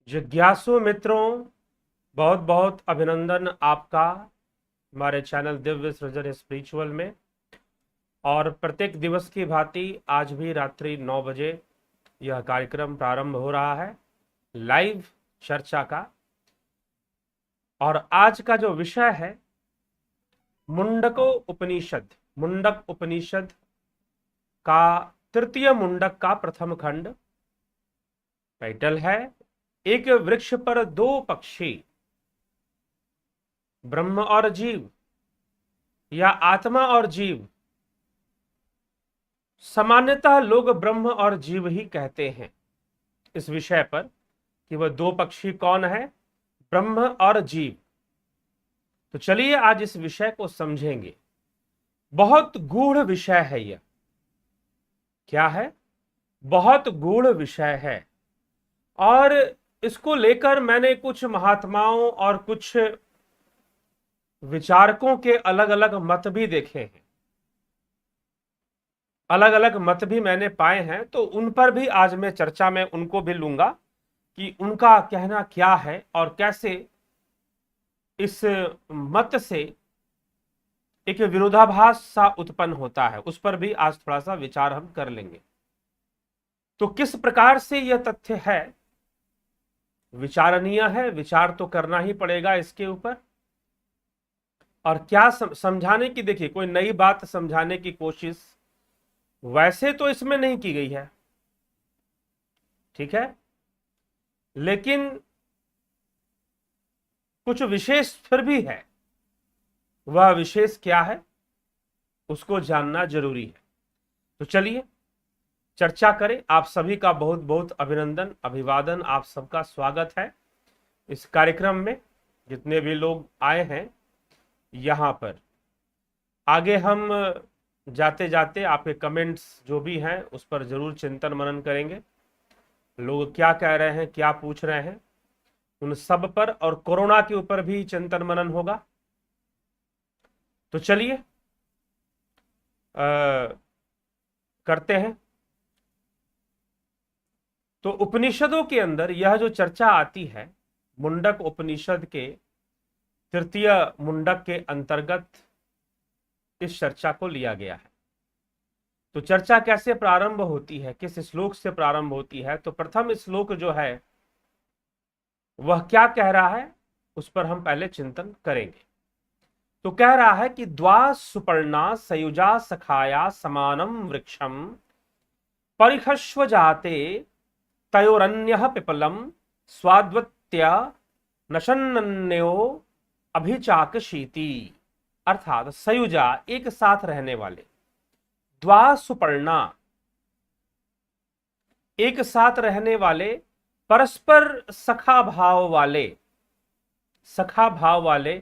जिज्ञासु मित्रों, बहुत बहुत अभिनंदन आपका हमारे चैनल दिव्य सृजन स्पिरिचुअल में। और प्रत्येक दिवस की भांति आज भी रात्रि 9 बजे यह कार्यक्रम प्रारंभ हो रहा है, लाइव चर्चा का। और आज का जो विषय है मुंडको उपनिषद, मुंडक उपनिषद का तृतीय मुंडक का प्रथम खंड। टाइटल है एक वृक्ष पर दो पक्षी, ब्रह्म और जीव या आत्मा और जीव। सामान्यतः लोग ब्रह्म और जीव ही कहते हैं इस विषय पर कि वह दो पक्षी कौन है, ब्रह्म और जीव। तो चलिए आज इस विषय को समझेंगे। बहुत गूढ़ विषय है यह। क्या है? बहुत गूढ़ विषय है। और इसको लेकर मैंने कुछ महात्माओं और कुछ विचारकों के अलग अलग मत भी देखे हैं, अलग अलग मत भी मैंने पाए हैं। तो उन पर भी आज मैं चर्चा में उनको भी लूंगा कि उनका कहना क्या है और कैसे इस मत से एक विरोधाभास सा उत्पन्न होता है, उस पर भी आज थोड़ा सा विचार हम कर लेंगे। तो किस प्रकार से यह तथ्य है, विचारणीय है, विचार तो करना ही पड़ेगा इसके ऊपर। और क्या समझाने की, देखिए कोई नई बात समझाने की कोशिश वैसे तो इसमें नहीं की गई है, ठीक है, लेकिन कुछ विशेष फिर भी है। वह विशेष क्या है उसको जानना जरूरी है। तो चलिए चर्चा करें। आप सभी का बहुत बहुत अभिनंदन, अभिवादन, आप सबका स्वागत है इस कार्यक्रम में। जितने भी लोग आए हैं यहां पर, आगे हम जाते जाते आपके कमेंट्स जो भी हैं उस पर जरूर चिंतन मनन करेंगे। लोग क्या कह रहे हैं, क्या पूछ रहे हैं, उन सब पर, और कोरोना के ऊपर भी चिंतन मनन होगा। तो चलिए करते हैं। तो उपनिषदों के अंदर यह जो चर्चा आती है, मुंडक उपनिषद के तृतीय मुंडक के अंतर्गत इस चर्चा को लिया गया है। तो चर्चा कैसे प्रारंभ होती है, किस श्लोक से प्रारंभ होती है? तो प्रथम श्लोक जो है वह क्या कह रहा है उस पर हम पहले चिंतन करेंगे। तो कह रहा है कि द्वा सुपर्णा सयुजा सखाया समानम वृक्षम परिखस्व जाते तयोरन्यः पिपलम स्वाद्वत्य नशन्न्यो अभिचाकशीति। अर्थात सयुजा, एक साथ रहने वाले, द्वा सुपर्णा, एक साथ रहने वाले, परस्पर सखा भाव वाले, सखा भाव वाले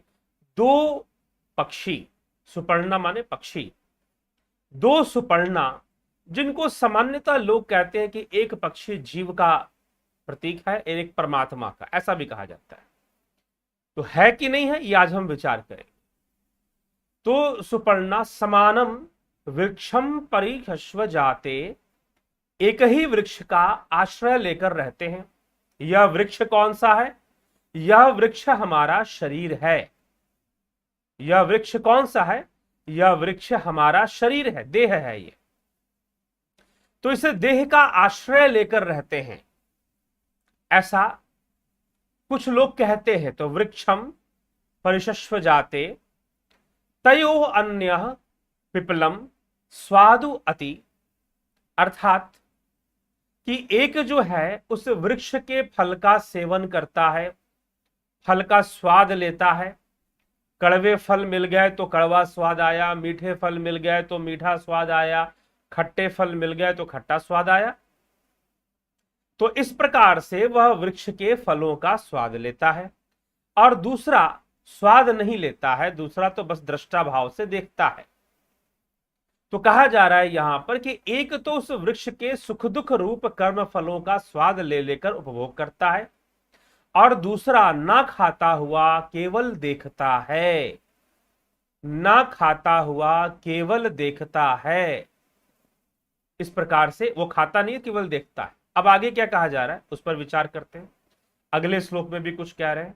दो पक्षी। सुपर्णा माने पक्षी, दो सुपर्णा, जिनको सामान्यतः लोग कहते हैं कि एक पक्षी जीव का प्रतीक है, एक परमात्मा का, ऐसा भी कहा जाता है। तो है कि नहीं है, ये आज हम विचार करें। तो सुपर्णा समानम वृक्षम परिखस्व जाते, एक ही वृक्ष का आश्रय लेकर रहते हैं। यह वृक्ष कौन सा है? यह वृक्ष हमारा शरीर है। यह वृक्ष कौन सा है? यह वृक्ष हमारा शरीर है, देह है ये। तो इसे देह का आश्रय लेकर रहते हैं, ऐसा कुछ लोग कहते हैं। तो वृक्षम परिशस्व जाते तयो अन्य पिपलम स्वादु अति, अर्थात कि एक जो है उस वृक्ष के फल का सेवन करता है, फल का स्वाद लेता है। कड़वे फल मिल गए तो कड़वा स्वाद आया, मीठे फल मिल गए तो मीठा स्वाद आया, खट्टे फल मिल गए तो खट्टा स्वाद आया। तो इस प्रकार से वह वृक्ष के फलों का स्वाद लेता है। और दूसरा स्वाद नहीं लेता है, दूसरा तो बस दृष्टा भाव से देखता है। तो कहा जा रहा है यहां पर कि एक तो उस वृक्ष के सुख दुख रूप कर्म फलों का स्वाद ले लेकर उपभोग करता है, और दूसरा ना खाता हुआ केवल देखता है, ना खाता हुआ केवल देखता है। इस प्रकार से वो खाता नहीं, केवल देखता है। अब आगे क्या कहा जा रहा है उस पर विचार करते हैं। अगले श्लोक में भी कुछ कह रहे हैं।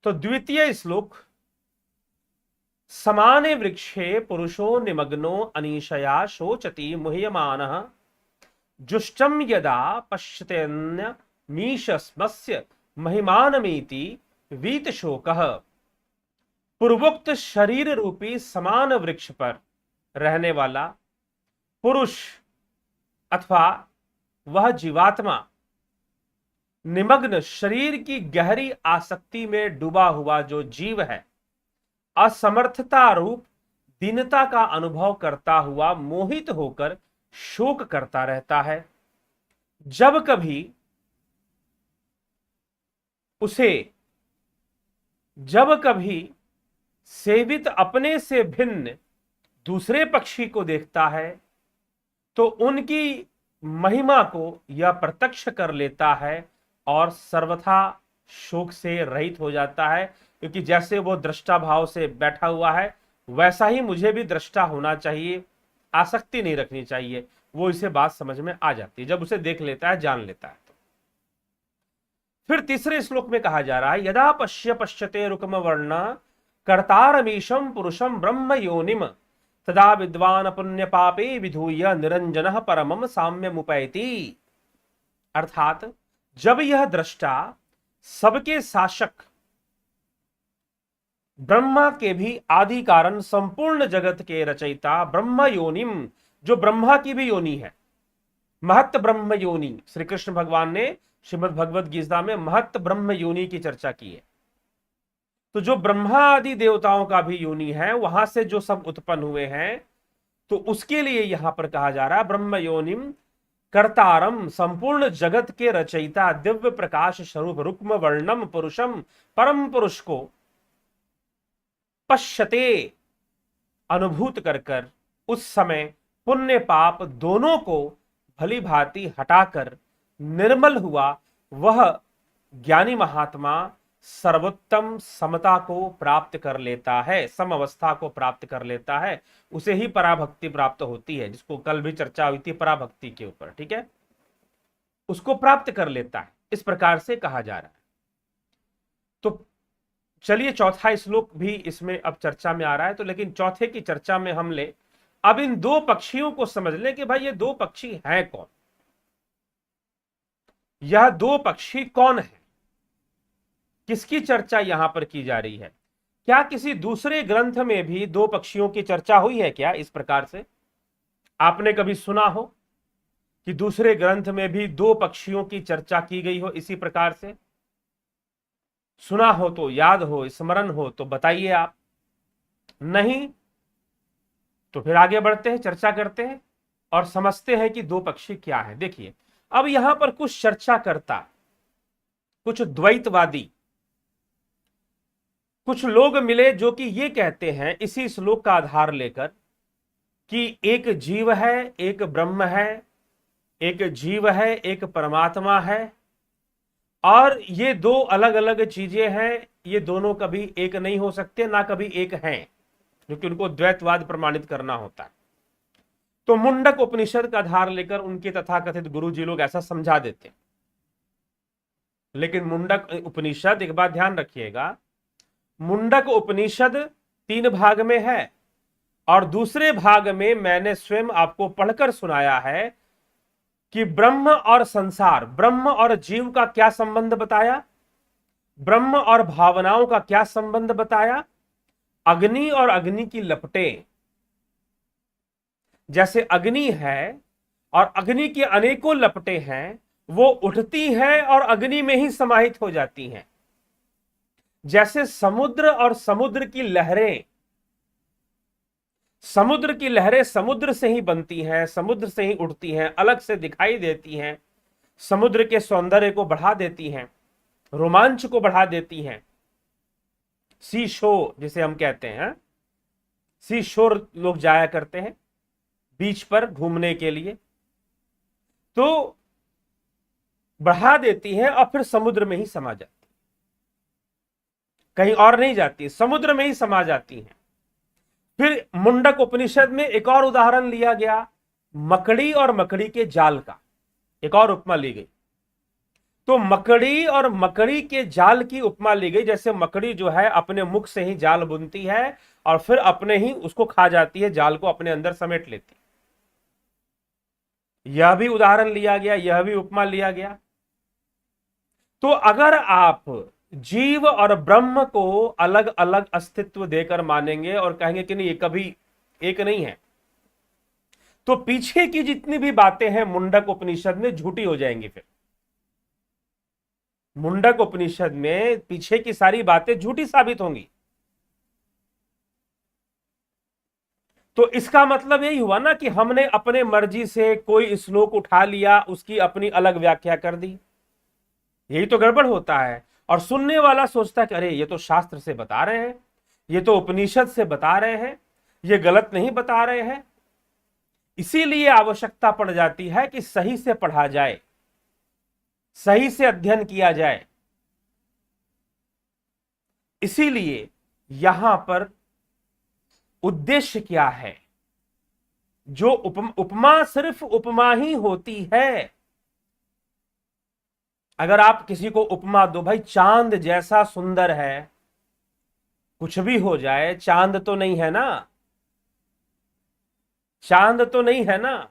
तो द्वितीय श्लोक, समाने वृक्षे पुरुषो निमग्नो अनीशया शोचति मुह्यमानः जुष्टम यदा पश्यतेऽन्य मीशस्मस्य महिमानमेति वीत शोकः। पूर्वोक्त शरीर रूपी समान वृक्ष पर रहने वाला पुरुष अथवा वह जीवात्मा निमग्न, शरीर की गहरी आसक्ति में डूबा हुआ जो जीव है, असमर्थता रूप दीनता का अनुभव करता हुआ मोहित होकर शोक करता रहता है। जब कभी सेवित अपने से भिन्न दूसरे पक्षी को देखता है तो उनकी महिमा को यह प्रत्यक्ष कर लेता है और सर्वथा शोक से रहित हो जाता है, क्योंकि जैसे वो दृष्टा भाव से बैठा हुआ है वैसा ही मुझे भी दृष्टा होना चाहिए, आसक्ति नहीं रखनी चाहिए। वो इसे बात समझ में आ जाती है जब उसे देख लेता है, जान लेता है। फिर तीसरे श्लोक में कहा जा रहा है, यदा पश्यते रुकम वर्ण कर्तारमीशम पुरुषम ब्रह्म योनिम तदा विद्वान पुण्य पापे विधूय निरंजन परमम साम्यमुपैति। अर्थात जब यह दृष्टा सबके शासक ब्रह्मा के भी आदि कारण संपूर्ण जगत के रचयिता ब्रह्म योनिम, जो ब्रह्मा की भी योनि है, महत ब्रह्म योनि, श्री कृष्ण भगवान ने श्रीमद् भगवद गीता में महत ब्रह्म योनि की चर्चा की है। तो जो ब्रह्मा आदि देवताओं का भी योनि है, वहां से जो सब उत्पन्न हुए हैं, तो उसके लिए यहां पर कहा जा रहा है ब्रह्म योनिम कर्तारम, संपूर्ण जगत के रचयिता दिव्य प्रकाश स्वरूप रुक्म वर्णम पुरुषम, परम पुरुष को पश्यते, अनुभूत कर कर उस समय पुण्य पाप दोनों को भली भांति हटाकर निर्मल हुआ वह ज्ञानी महात्मा सर्वोत्तम समता को प्राप्त कर लेता है, सम अवस्था को प्राप्त कर लेता है। उसे ही पराभक्ति प्राप्त होती है, जिसको कल भी चर्चा हुई थी पराभक्ति के ऊपर, ठीक है, उसको प्राप्त कर लेता है, इस प्रकार से कहा जा रहा है। तो चलिए चौथा श्लोक भी इसमें अब चर्चा में आ रहा है। तो लेकिन चौथे की चर्चा में हम ले अब इन दो पक्षियों को समझ लें कि भाई ये दो पक्षी हैं कौन, यह दो पक्षी कौन है, किसकी चर्चा यहां पर की जा रही है। क्या किसी दूसरे ग्रंथ में भी दो पक्षियों की चर्चा हुई है क्या? इस प्रकार से आपने कभी सुना हो कि दूसरे ग्रंथ में भी दो पक्षियों की चर्चा की गई हो? इसी प्रकार से सुना हो तो, याद हो, स्मरण हो तो बताइए आप। नहीं तो फिर आगे बढ़ते हैं, चर्चा करते हैं और समझते हैं कि दो पक्षी क्या है। देखिए अब यहां पर कुछ चर्चा करता, कुछ द्वैतवादी, कुछ लोग मिले जो कि ये कहते हैं इसी श्लोक का आधार लेकर कि एक जीव है, एक ब्रह्म है, एक जीव है, एक परमात्मा है, और ये दो अलग अलग चीजें हैं, ये दोनों कभी एक नहीं हो सकते, ना कभी एक हैं, क्योंकि उनको द्वैतवाद प्रमाणित करना होता है। तो मुंडक उपनिषद का आधार लेकर उनके तथाकथित गुरु जी लोग ऐसा समझा देते हैं। लेकिन मुंडक उपनिषद, एक बात ध्यान रखिएगा, मुंडक उपनिषद 3 भाग में है और दूसरे भाग में मैंने स्वयं आपको पढ़कर सुनाया है कि ब्रह्म और संसार, ब्रह्म और जीव का क्या संबंध बताया, ब्रह्म और भावनाओं का क्या संबंध बताया, अग्नि और अग्नि की लपटें, जैसे अग्नि है और अग्नि की अनेकों लपटें हैं, वो उठती हैं और अग्नि में ही समाहित हो जाती हैं। जैसे समुद्र और समुद्र की लहरें, समुद्र की लहरें समुद्र से ही बनती हैं, समुद्र से ही उठती हैं, अलग से दिखाई देती हैं, समुद्र के सौंदर्य को बढ़ा देती हैं, रोमांच को बढ़ा देती हैं। सी शो जिसे हम कहते हैं, सी शोर लोग जाया करते हैं बीच पर घूमने के लिए, तो बढ़ा देती हैं और फिर समुद्र में ही समा जाती, कहीं और नहीं जाती, समुद्र में ही समा जाती हैं। फिर मुंडक उपनिषद में एक और उदाहरण लिया गया, मकड़ी और मकड़ी के जाल का, एक और उपमा ली गई। तो मकड़ी और मकड़ी के जाल की उपमा ली गई, जैसे मकड़ी जो है अपने मुख से ही जाल बुनती है और फिर अपने ही उसको खा जाती है, जाल को अपने अंदर समेट लेती है। यह भी उदाहरण लिया गया, यह भी उपमा लिया गया। तो अगर आप जीव और ब्रह्म को अलग अलग अस्तित्व देकर मानेंगे और कहेंगे कि नहीं ये कभी एक नहीं है, तो पीछे की जितनी भी बातें हैं मुंडक उपनिषद में झूठी हो जाएंगी। फिर मुंडक उपनिषद में पीछे की सारी बातें झूठी साबित होंगी। तो इसका मतलब यही हुआ ना कि हमने अपने मर्जी से कोई श्लोक उठा लिया, उसकी अपनी अलग व्याख्या कर दी। यही तो गड़बड़ होता है। और सुनने वाला सोचता है कि अरे ये तो शास्त्र से बता रहे हैं, ये तो उपनिषद से बता रहे हैं, ये गलत नहीं बता रहे हैं। इसीलिए आवश्यकता पड़ जाती है कि सही से पढ़ा जाए, सही से अध्ययन किया जाए। इसीलिए यहां पर उद्देश्य क्या है? जो उपमा सिर्फ उपमा ही होती है। अगर आप किसी को उपमा दो, भाई चांद जैसा सुंदर है, कुछ भी हो जाए चांद तो नहीं है ना, चांद तो नहीं है ना।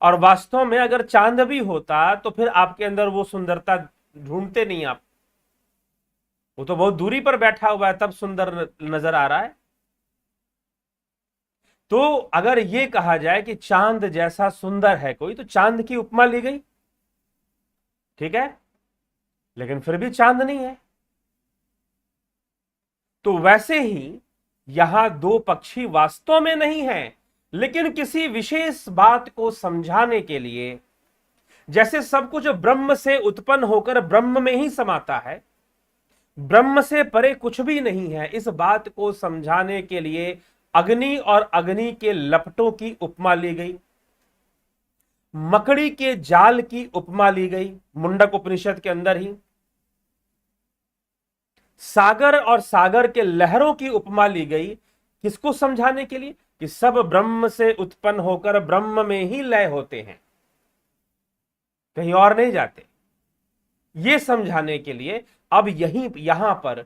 और वास्तव में अगर चांद भी होता तो फिर आपके अंदर वो सुंदरता ढूंढते नहीं आप, वो तो बहुत दूरी पर बैठा हुआ है तब सुंदर नजर आ रहा है। तो अगर ये कहा जाए कि चांद जैसा सुंदर है कोई, तो चांद की उपमा ली गई, ठीक है, लेकिन फिर भी चांद नहीं है। तो वैसे ही यहां दो पक्षी वास्तव में नहीं है, लेकिन किसी विशेष बात को समझाने के लिए, जैसे सब कुछ ब्रह्म से उत्पन्न होकर ब्रह्म में ही समाता है, ब्रह्म से परे कुछ भी नहीं है, इस बात को समझाने के लिए अग्नि और अग्नि के लपटों की उपमा ली गई, मकड़ी के जाल की उपमा ली गई मुंडक उपनिषद के अंदर ही, सागर और सागर के लहरों की उपमा ली गई। किसको समझाने के लिए? कि सब ब्रह्म से उत्पन्न होकर ब्रह्म में ही लय होते हैं, कहीं और नहीं जाते, ये समझाने के लिए। अब यहां पर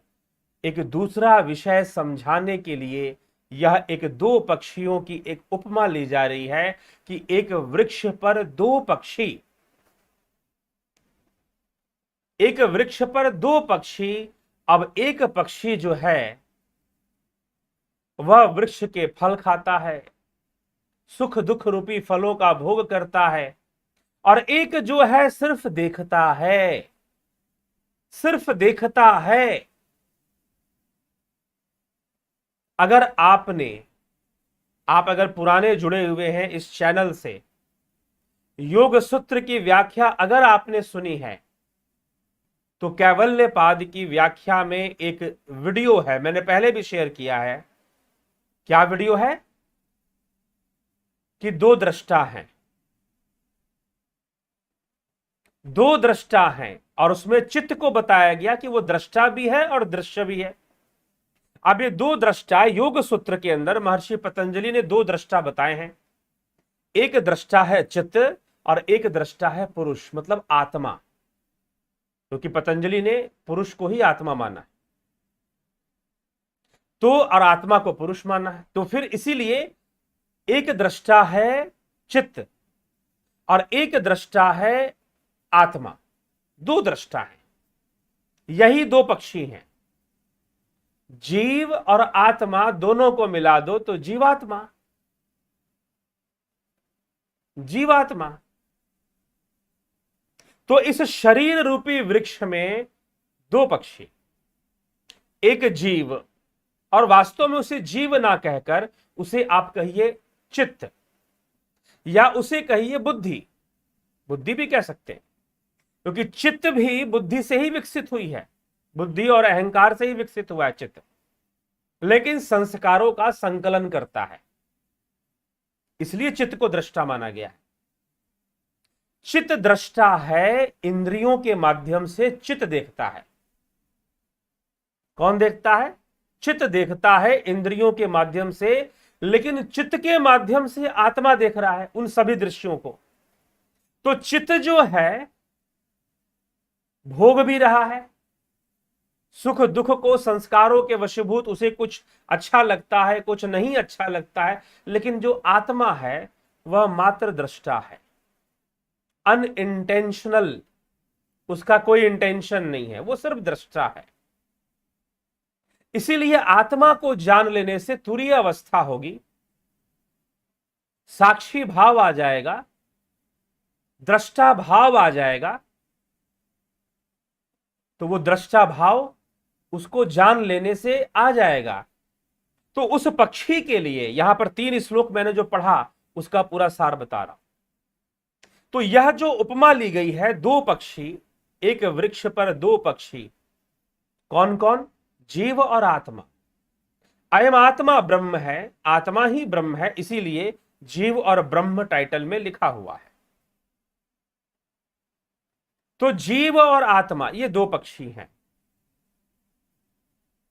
एक दूसरा विषय समझाने के लिए यह एक दो पक्षियों की एक उपमा ली जा रही है कि एक वृक्ष पर दो पक्षी, एक वृक्ष पर दो पक्षी। अब एक पक्षी जो है वह वृक्ष के फल खाता है, सुख दुख रूपी फलों का भोग करता है, और एक जो है सिर्फ देखता है, सिर्फ देखता है। अगर आप अगर पुराने जुड़े हुए हैं इस चैनल से, योग सूत्र की व्याख्या अगर आपने सुनी है, तो कैवल्यपाद की व्याख्या में एक वीडियो है, मैंने पहले भी शेयर किया है। क्या वीडियो है? कि दो दृष्टा हैं, दो दृष्टा हैं, और उसमें चित्त को बताया गया कि वो दृष्टा भी है और दृश्य भी है। अब ये दो दृष्टा योग सूत्र के अंदर महर्षि पतंजलि ने दो दृष्टा बताए हैं। एक दृष्टा है चित्त और एक दृष्टा है पुरुष, मतलब आत्मा, क्योंकि पतंजलि ने पुरुष को ही आत्मा माना है, तो और आत्मा को पुरुष माना है। तो फिर इसीलिए एक दृष्टा है चित्त और एक दृष्टा है आत्मा, दो दृष्टा है। यही दो पक्षी हैं, जीव और आत्मा दोनों को मिला दो तो जीवात्मा, जीवात्मा। तो इस शरीर रूपी वृक्ष में दो पक्षी, एक जीव, और वास्तव में उसे जीव ना कहकर उसे आप कहिए चित्त, या उसे कहिए बुद्धि, बुद्धि भी कह सकते हैं, क्योंकि चित्त भी बुद्धि से ही विकसित हुई है, बुद्धि और अहंकार से ही विकसित हुआ है चित्त, लेकिन संस्कारों का संकलन करता है, इसलिए चित्त को दृष्टा माना गया है। चित्त दृष्टा है, इंद्रियों के माध्यम से चित्त देखता है। कौन देखता है? चित्त देखता है इंद्रियों के माध्यम से, लेकिन चित्त के माध्यम से आत्मा देख रहा है उन सभी दृश्यों को। तो चित्त जो है भोग भी रहा है, सुख दुख को संस्कारों के वशीभूत उसे कुछ अच्छा लगता है, कुछ नहीं अच्छा लगता है, लेकिन जो आत्मा है वह मात्र दृष्टा है, अनइंटेंशनल, उसका कोई इंटेंशन नहीं है, वो सिर्फ दृष्टा है। इसीलिए आत्मा को जान लेने से तुरीय अवस्था होगी, साक्षी भाव आ जाएगा, दृष्टा भाव आ जाएगा। तो वो दृष्टा भाव उसको जान लेने से आ जाएगा। तो उस पक्षी के लिए यहां पर 3 श्लोक मैंने जो पढ़ा उसका पूरा सार बता रहा हूं। तो यह जो उपमा ली गई है, 2 पक्षी, एक वृक्ष पर 2 पक्षी, कौन कौन? जीव और आत्मा। अयम आत्मा ब्रह्म है, आत्मा ही ब्रह्म है, इसीलिए जीव और ब्रह्म टाइटल में लिखा हुआ है। तो जीव और आत्मा ये 2 पक्षी हैं।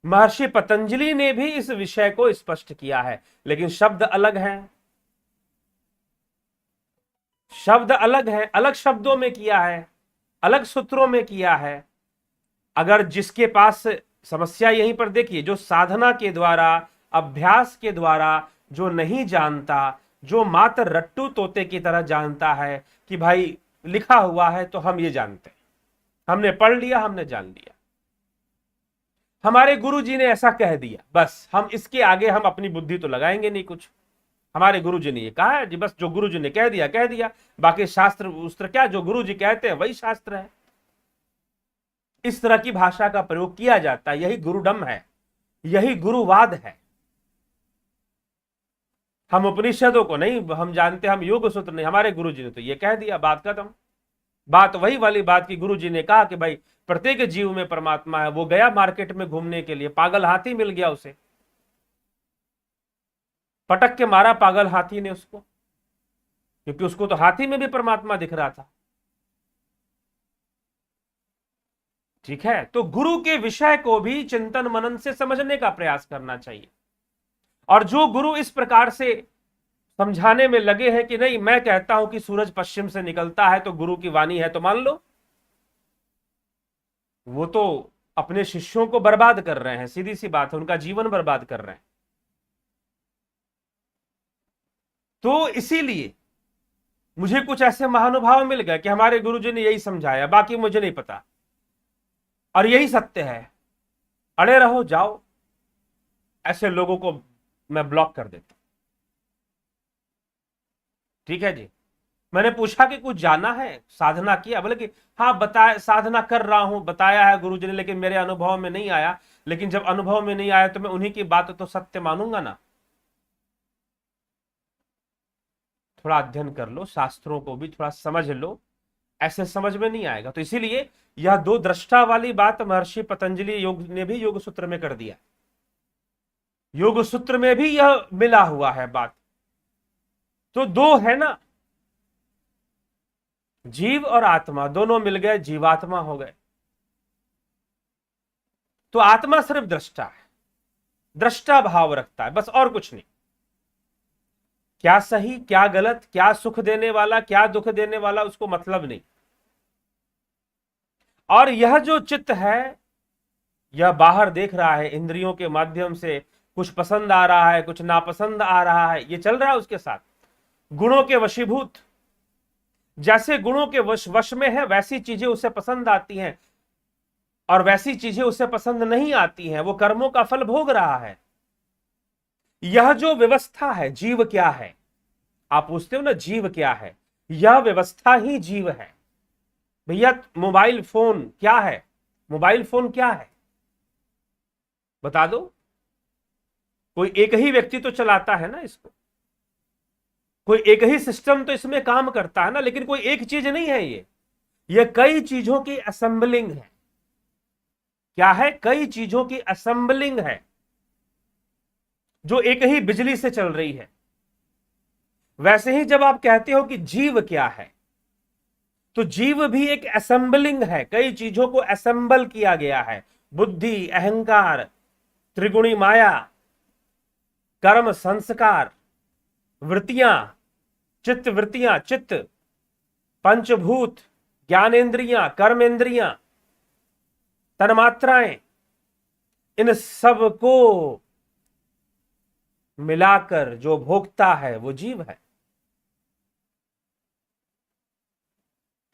महर्षि पतंजलि ने भी इस विषय को स्पष्ट किया है, लेकिन शब्द अलग हैं, शब्द अलग है, अलग शब्दों में किया है, अलग सूत्रों में किया है। अगर जिसके पास समस्या यहीं पर देखिए, जो साधना के द्वारा, अभ्यास के द्वारा जो नहीं जानता, जो मात्र रट्टू तोते की तरह जानता है कि भाई लिखा हुआ है तो हम ये जानते हैं, हमने पढ़ लिया, हमने जान लिया, हमारे गुरु जी ने ऐसा कह दिया, बस हम इसके आगे हम अपनी बुद्धि तो लगाएंगे नहीं कुछ। हमारे गुरु जी ने ये कहा है जी, बस जो गुरु जी ने कह दिया कह दिया, बाकी शास्त्र उस्त्र क्या, जो गुरु जी कहते हैं वही शास्त्र है। इस तरह की भाषा का प्रयोग किया जाता है, यही गुरुडम है, यही गुरुवाद है। हम उपनिषदों को नहीं हम जानते, हम योग सूत्र नहीं, हमारे गुरु जी ने तो ये कह दिया, बात खत्म। बात वही वाली बात की गुरु जी ने कहा कि भाई प्रत्येक जीव में परमात्मा है। वो गया मार्केट में घूमने के लिए, पागल हाथी मिल गया उसे, पटक के मारा पागल हाथी ने उसको, क्योंकि उसको तो हाथी में भी परमात्मा दिख रहा था। ठीक है, तो गुरु के विषय को भी चिंतन मनन से समझने का प्रयास करना चाहिए। और जो गुरु इस प्रकार से समझाने में लगे हैं कि नहीं, मैं कहता हूं कि सूरज पश्चिम से निकलता है तो गुरु की वाणी है तो मान लो, वो तो अपने शिष्यों को बर्बाद कर रहे हैं, सीधी सी बात है, उनका जीवन बर्बाद कर रहे हैं। तो इसीलिए मुझे कुछ ऐसे महानुभाव मिल गए कि हमारे गुरुजी ने यही समझाया, बाकी मुझे नहीं पता, और यही सत्य है, अड़े रहो जाओ। ऐसे लोगों को मैं ब्लॉक कर देता। ठीक है जी। मैंने पूछा कि कुछ जाना है, साधना किया? बोले कि हाँ बताया, साधना कर रहा हूं, बताया है गुरुजी ने, लेकिन मेरे अनुभव में नहीं आया। लेकिन जब अनुभव में नहीं आया तो मैं उन्हीं की बात तो सत्य मानूंगा ना। थोड़ा अध्ययन कर लो, शास्त्रों को भी थोड़ा समझ लो, ऐसे समझ में नहीं आएगा। तो इसीलिए यह 2 दृष्टा वाली बात महर्षि पतंजलि योग ने भी योग सूत्र में कर दिया, योग सूत्र में भी यह मिला हुआ है बात। तो 2 है ना, जीव और आत्मा दोनों मिल गए, जीवात्मा हो गए। तो आत्मा सिर्फ दृष्टा है, दृष्टा भाव रखता है, बस और कुछ नहीं। क्या सही क्या गलत, क्या सुख देने वाला क्या दुख देने वाला, उसको मतलब नहीं। और यह जो चित्त है, यह बाहर देख रहा है इंद्रियों के माध्यम से, कुछ पसंद आ रहा है, कुछ नापसंद आ रहा है, ये चल रहा है उसके साथ, गुणों के वशीभूत। जैसे गुणों के वश में है, वैसी चीजें उसे पसंद आती हैं और वैसी चीजें उसे पसंद नहीं आती हैं। वो कर्मों का फल भोग रहा है। यह जो व्यवस्था है, जीव क्या है? आप पूछते हो ना जीव क्या है, यह व्यवस्था ही जीव है। भैया मोबाइल फोन क्या है? मोबाइल फोन क्या है बता दो? कोई एक ही व्यक्ति तो चलाता है ना इसको, कोई एक ही सिस्टम तो इसमें काम करता है ना, लेकिन कोई एक चीज नहीं है ये कई चीजों की असेंबलिंग है। क्या है? कई चीजों की असेंबलिंग है जो एक ही बिजली से चल रही है। वैसे ही जब आप कहते हो कि जीव क्या है, तो जीव भी एक असेंबलिंग है, कई चीजों को असेंबल किया गया है। बुद्धि, अहंकार, त्रिगुणी माया, कर्म, संस्कार, वृत्तियां, चित्त वृत्तियां, चित्त, पंचभूत, ज्ञानेन्द्रियां, कर्मेंद्रियां, तन्मात्राएं, इन सब को मिलाकर जो भोगता है वो जीव है।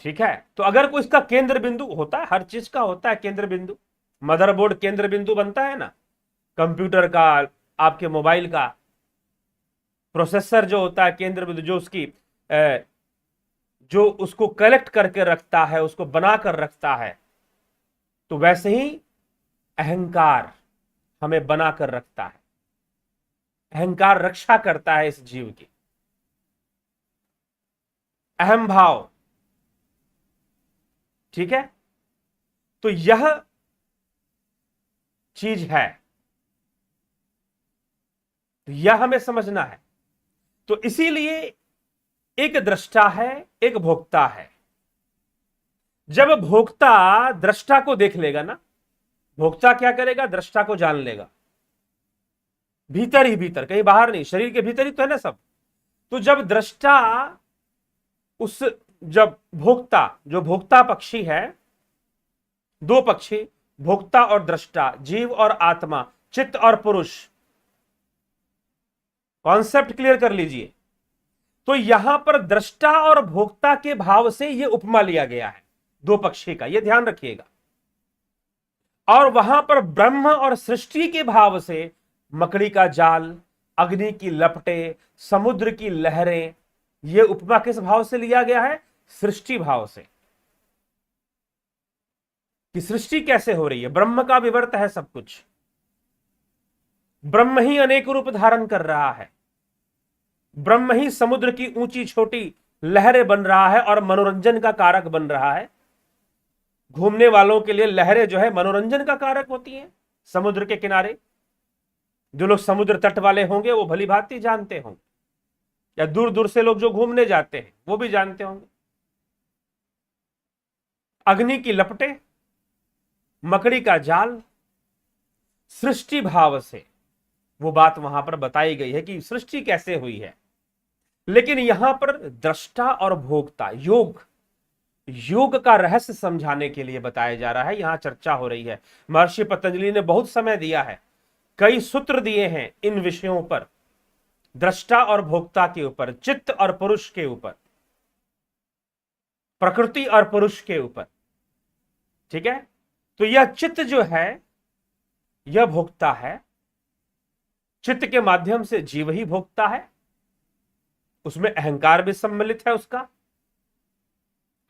ठीक है, तो अगर कोई इसका केंद्र बिंदु होता है, हर चीज का होता है केंद्र बिंदु, मदरबोर्ड केंद्र बिंदु बनता है ना, कंप्यूटर का, आपके मोबाइल का प्रोसेसर जो होता है केंद्र बिंदु, जो उसकी जो उसको कलेक्ट करके रखता है, उसको बनाकर रखता है, तो वैसे ही अहंकार हमें बनाकर रखता है। अहंकार रक्षा करता है इस जीव की। अहम भाव, ठीक है, तो यह चीज है, तो यह हमें समझना है। तो इसीलिए एक दृष्टा है, एक भोक्ता है। जब भोक्ता दृष्टा को देख लेगा ना, भोक्ता क्या करेगा, दृष्टा को जान लेगा, भीतर ही भीतर, कहीं बाहर नहीं, शरीर के भीतर ही तो है ना सब। तो जब दृष्टा जब भोक्ता, जो भोक्ता पक्षी है, दो पक्षी, भोक्ता और दृष्टा, जीव और आत्मा, चित्त और पुरुष, कॉन्सेप्ट क्लियर कर लीजिए। तो यहां पर दृष्टा और भोक्ता के भाव से यह उपमा लिया गया है दो पक्षी का, यह ध्यान रखिएगा। और वहां पर ब्रह्म और सृष्टि के भाव से मकड़ी का जाल, अग्नि की लपटें, समुद्र की लहरें, यह उपमा किस भाव से लिया गया है, सृष्टि भाव से, कि सृष्टि कैसे हो रही है। ब्रह्म का विवर्त है सब कुछ, ब्रह्म ही अनेक रूप धारण कर रहा है, ब्रह्म ही समुद्र की ऊंची छोटी लहरें बन रहा है और मनोरंजन का कारक बन रहा है। घूमने वालों के लिए लहरें जो है मनोरंजन का कारक होती हैं। समुद्र के किनारे जो लोग समुद्र तट वाले होंगे वो भली भांति जानते होंगे, या दूर दूर से लोग जो घूमने जाते हैं वो भी जानते होंगे। अग्नि की लपटें, मकड़ी का जाल, सृष्टि भाव से वो बात वहां पर बताई गई है कि सृष्टि कैसे हुई है। लेकिन यहां पर दृष्टा और भोक्ता, योग का रहस्य समझाने के लिए बताया जा रहा है, यहां चर्चा हो रही है। महर्षि पतंजलि ने बहुत समय दिया है, कई सूत्र दिए हैं इन विषयों पर, दृष्टा और भोक्ता के ऊपर, चित्त और पुरुष के ऊपर, प्रकृति और पुरुष के ऊपर। ठीक है, तो यह चित्त जो है यह भोक्ता है, चित्त के माध्यम से जीव ही भोक्ता है, उसमें अहंकार भी सम्मिलित है, उसका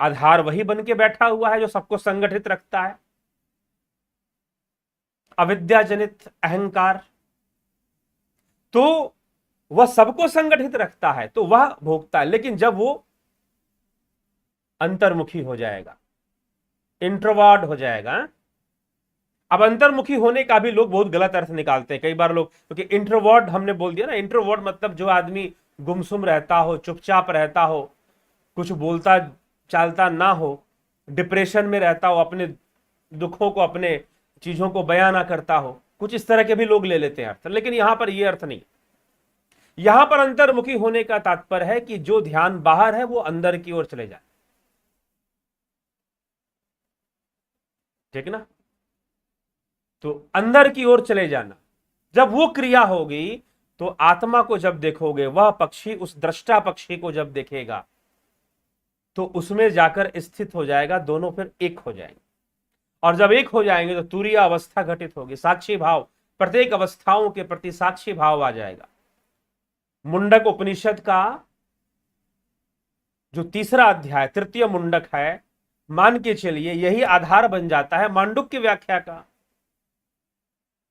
आधार वही बन के बैठा हुआ है जो सबको संगठित रखता है, अविद्या जनित अहंकार, तो वह सबको संगठित रखता है, तो वह भोक्ता है। लेकिन जब वो अंतर्मुखी हो जाएगा, इंट्रोवर्ट हो जाएगा, अब अंतर्मुखी होने का भी लोग बहुत गलत अर्थ निकालते हैं कई बार लोग, क्योंकि इंट्रोवर्ट हमने बोल दिया ना, इंट्रोवर्ट मतलब जो आदमी गुमसुम रहता हो, चुपचाप रहता हो, कुछ बोलता चालता ना हो, डिप्रेशन में रहता हो, अपने दुखों को, अपने चीजों को बयान ना करता हो, कुछ इस तरह के भी लोग ले लेते हैं अर्थ। लेकिन यहां पर यह अर्थ नहीं, यहां पर अंतर्मुखी होने का तात्पर्य है कि जो ध्यान बाहर है वो अंदर की ओर चले जाए। ठीक ना, तो अंदर की ओर चले जाना, जब वो क्रिया होगी तो आत्मा को जब देखोगे, वह पक्षी उस दृष्टा पक्षी को जब देखेगा तो उसमें जाकर स्थित हो जाएगा, दोनों फिर एक हो जाएंगे। और जब एक हो जाएंगे तो तुरीय अवस्था घटित होगी, साक्षी भाव, प्रत्येक अवस्थाओं के प्रति साक्षी भाव आ जाएगा। मुंडक उपनिषद का जो तीसरा अध्याय, तृतीय मुंडक है, मान के चलिए यही आधार बन जाता है मांडुक्य व्याख्या का।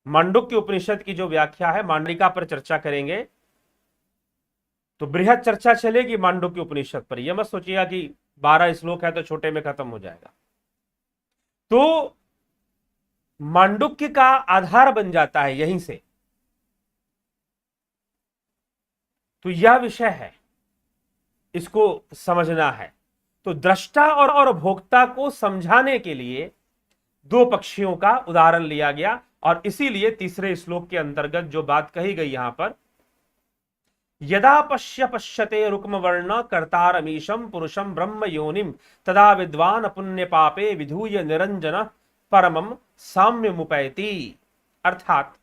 मांडुक्य उपनिषद की जो व्याख्या है, मांडलिका पर चर्चा करेंगे तो बृहद चर्चा चलेगी मांडुक्य उपनिषद पर। यह मत सोचिएगा कि 12 श्लोक है तो छोटे में खत्म हो जाएगा। तो मांडुक्य का आधार बन जाता है यहीं से। तो यह विषय है, इसको समझना है। तो दृष्टा और भोक्ता को समझाने के लिए दो पक्षियों का उदाहरण लिया गया, और इसीलिए तीसरे श्लोक के अंतर्गत जो बात कही गई यहां पर, यदा पश्यते रुक्म वर्ण कर्तारमीशम पुरुषम ब्रह्म योनिम तदा विद्वान पुण्य पापे विधूय निरंजन परमम साम्यमुपैति। अर्थात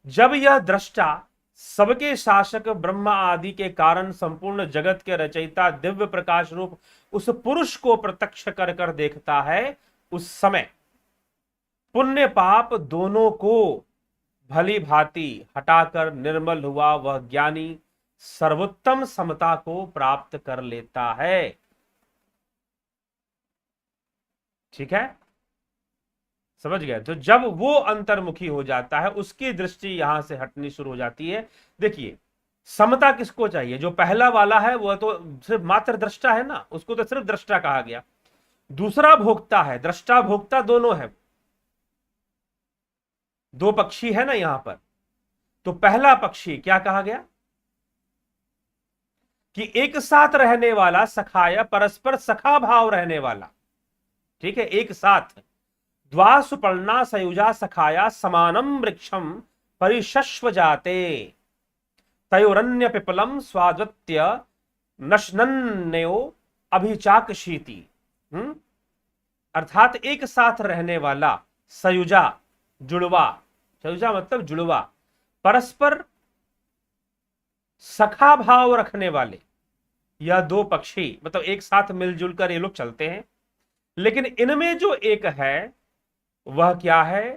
जब यह दृष्टा सबके शासक ब्रह्म आदि के कारण संपूर्ण जगत के रचयिता दिव्य प्रकाश रूप उस पुरुष को प्रत्यक्ष कर कर देखता है, उस समय पुण्य पाप दोनों को भली भांति हटाकर निर्मल हुआ वह ज्ञानी सर्वोत्तम समता को प्राप्त कर लेता है। ठीक है, समझ गए? तो जब वो अंतर्मुखी हो जाता है, उसकी दृष्टि यहां से हटनी शुरू हो जाती है। देखिए, समता किसको चाहिए? जो पहला वाला है वह तो सिर्फ मात्र दृष्टा है ना, उसको तो सिर्फ दृष्टा कहा गया। दूसरा भोक्ता है, दृष्टा भोक्ता दोनों है, दो पक्षी है ना यहां पर। तो पहला पक्षी क्या कहा गया कि एक साथ रहने वाला, सखाया, परस्पर सखा भाव रहने वाला। ठीक है, एक साथ। द्वा सुपर्णा सयुजा सखाया समानम वृक्षम परिशश्व जाते तयोरन्य पिपलम स्वाद्वत्य नशनन्यो अभिचाकशीति। अर्थात एक साथ रहने वाला, सयुजा जुड़वा, सयुजा मतलब जुड़वा, परस्पर सखा भाव रखने वाले, यह दो पक्षी मतलब एक साथ मिलजुल कर ये लोग चलते हैं। लेकिन इनमें जो एक है वह क्या है?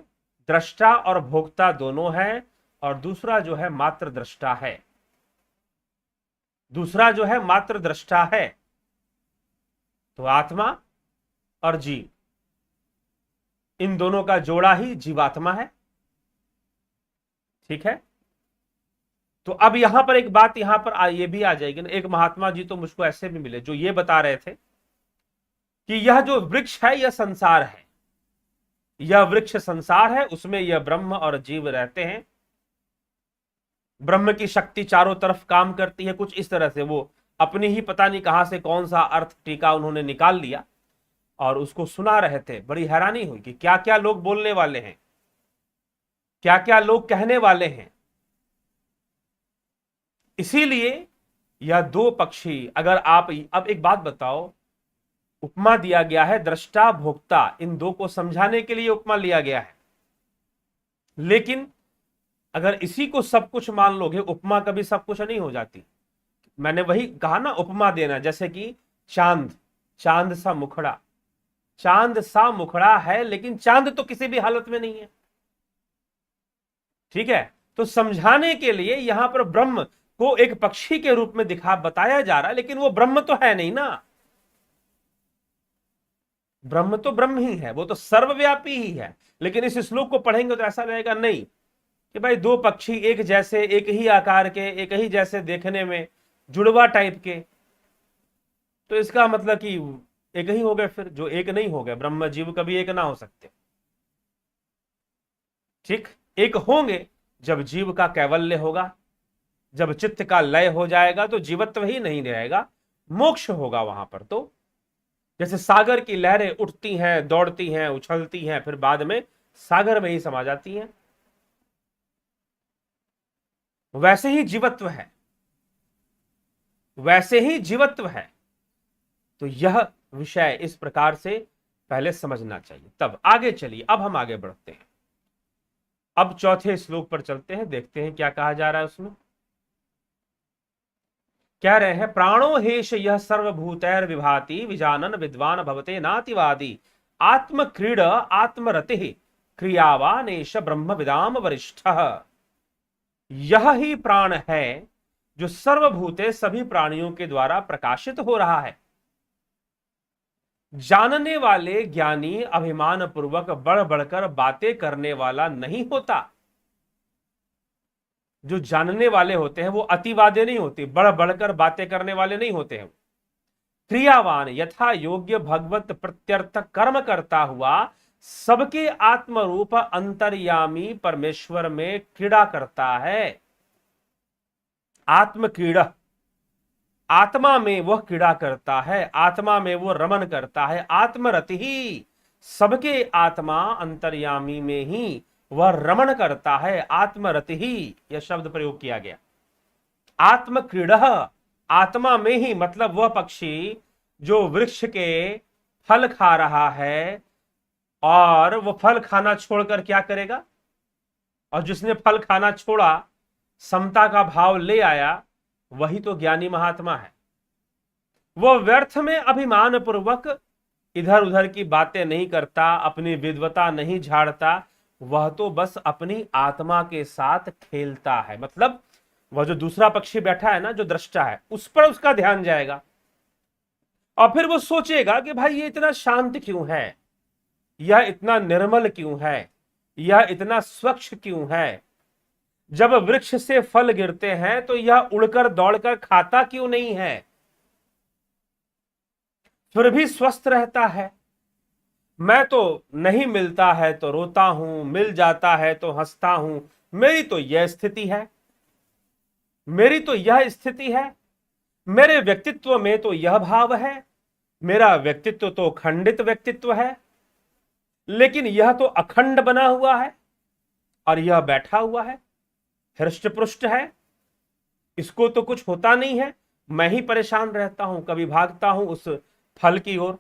दृष्टा और भोक्ता दोनों है, और दूसरा जो है मात्र दृष्टा है। दूसरा जो है मात्र दृष्टा है। तो आत्मा और जीव, इन दोनों का जोड़ा ही जीवात्मा है। ठीक है, तो अब यहां पर एक बात यहां पर ये भी आ जाएगी ना। एक महात्मा जी तो मुझको ऐसे भी मिले जो ये बता रहे थे कि यह जो वृक्ष है यह संसार है, यह वृक्ष संसार है, उसमें यह ब्रह्म और जीव रहते हैं। ब्रह्म की शक्ति चारों तरफ काम करती है, कुछ इस तरह से। वो अपनी ही पता नहीं कहां से कौन सा अर्थ टीका उन्होंने निकाल लिया और उसको सुना रहे थे। बड़ी हैरानी हुई कि क्या क्या लोग बोलने वाले हैं, क्या क्या लोग कहने वाले हैं। इसीलिए यह दो पक्षी, अगर आप अब एक बात बताओ, उपमा दिया गया है दृष्टा भोक्ता, इन दो को समझाने के लिए उपमा लिया गया है। लेकिन अगर इसी को सब कुछ मान लोगे, उपमा कभी सब कुछ नहीं हो जाती। मैंने वही कहा ना, उपमा देना, जैसे कि चांद, चांद सा मुखड़ा, चांद सा मुखड़ा है लेकिन चांद तो किसी भी हालत में नहीं है। ठीक है, तो समझाने के लिए यहां पर ब्रह्म को एक पक्षी के रूप में बताया जा रहा है, लेकिन वो ब्रह्म तो है नहीं ना। ब्रह्म तो ब्रह्म ही है, वो तो सर्वव्यापी ही है। लेकिन इस श्लोक को पढ़ेंगे तो ऐसा लगेगा नहीं कि भाई दो पक्षी एक जैसे, एक ही आकार के, एक ही जैसे देखने में, जुड़वा टाइप के, तो इसका मतलब कि एक ही हो गए। फिर जो एक नहीं हो गए, ब्रह्म जीव कभी एक ना हो सकते। ठीक, एक होंगे जब जीव का कैवल्य होगा, जब चित्त का लय हो जाएगा तो जीवत्व ही नहीं रहेगा, मोक्ष होगा वहां पर। तो जैसे सागर की लहरें उठती हैं, दौड़ती हैं, उछलती हैं, फिर बाद में सागर में ही समा जाती हैं, वैसे ही जीवत्व है, वैसे ही जीवत्व है। तो यह विषय इस प्रकार से पहले समझना चाहिए, तब आगे चलिए। अब हम आगे बढ़ते हैं, अब चौथे श्लोक पर चलते हैं, देखते हैं क्या कहा जा रहा है उसमें। कह रहे हैं, प्राणो हेश यह सर्वभूतैर विभाति विजानन विद्वान भवते नातिवादी आत्म क्रीड आत्मरति क्रियावानेश ब्रह्म विदाम वरिष्ठः। यह ही प्राण है जो सर्वभूते सभी प्राणियों के द्वारा प्रकाशित हो रहा है। जानने वाले ज्ञानी अभिमान पूर्वक बढ़ बढ़कर बातें करने वाला नहीं होता। जो जानने वाले होते हैं वो अतिवादी नहीं होते, बढ़ बढ़कर बातें करने वाले नहीं होते हैं। क्रियावान यथा योग्य भगवत प्रत्यर्थ कर्म करता हुआ सबके आत्मरूप अंतर्यामी परमेश्वर में क्रीड़ा करता है। आत्म क्रीड़ा, आत्मा में वह क्रीड़ा करता है, आत्मा में वो रमन करता है। आत्मरति ही, सबके आत्मा अंतर्यामी में ही वह रमण करता है। आत्मरति ही, यह शब्द प्रयोग किया गया। आत्म क्रीड़ा, आत्मा में ही, मतलब वह पक्षी जो वृक्ष के फल खा रहा है और वो फल खाना छोड़कर क्या करेगा, और जिसने फल खाना छोड़ा, समता का भाव ले आया, वही तो ज्ञानी महात्मा है। वो व्यर्थ में अभिमान पूर्वक इधर उधर की बातें नहीं करता, अपनी विद्वता नहीं झाड़ता, वह तो बस अपनी आत्मा के साथ खेलता है। मतलब वह जो दूसरा पक्षी बैठा है ना, जो दृष्टा है, उस पर उसका ध्यान जाएगा और फिर वो सोचेगा कि भाई ये इतना शांत क्यों है, यह इतना निर्मल क्यों है, यह इतना स्वच्छ क्यों है। जब वृक्ष से फल गिरते हैं तो यह उड़कर दौड़कर खाता क्यों नहीं है, फिर भी स्वस्थ रहता है। मैं तो नहीं मिलता है तो रोता हूं, मिल जाता है तो हंसता हूं। मेरी तो यह स्थिति है, मेरी तो यह स्थिति है, मेरे व्यक्तित्व में तो यह भाव है। मेरा व्यक्तित्व तो खंडित व्यक्तित्व है, लेकिन यह तो अखंड बना हुआ है, और यह बैठा हुआ है, हृष्ट पुष्ट है, इसको तो कुछ होता नहीं है। मैं ही परेशान रहता हूं, कभी भागता हूं उस फल की ओर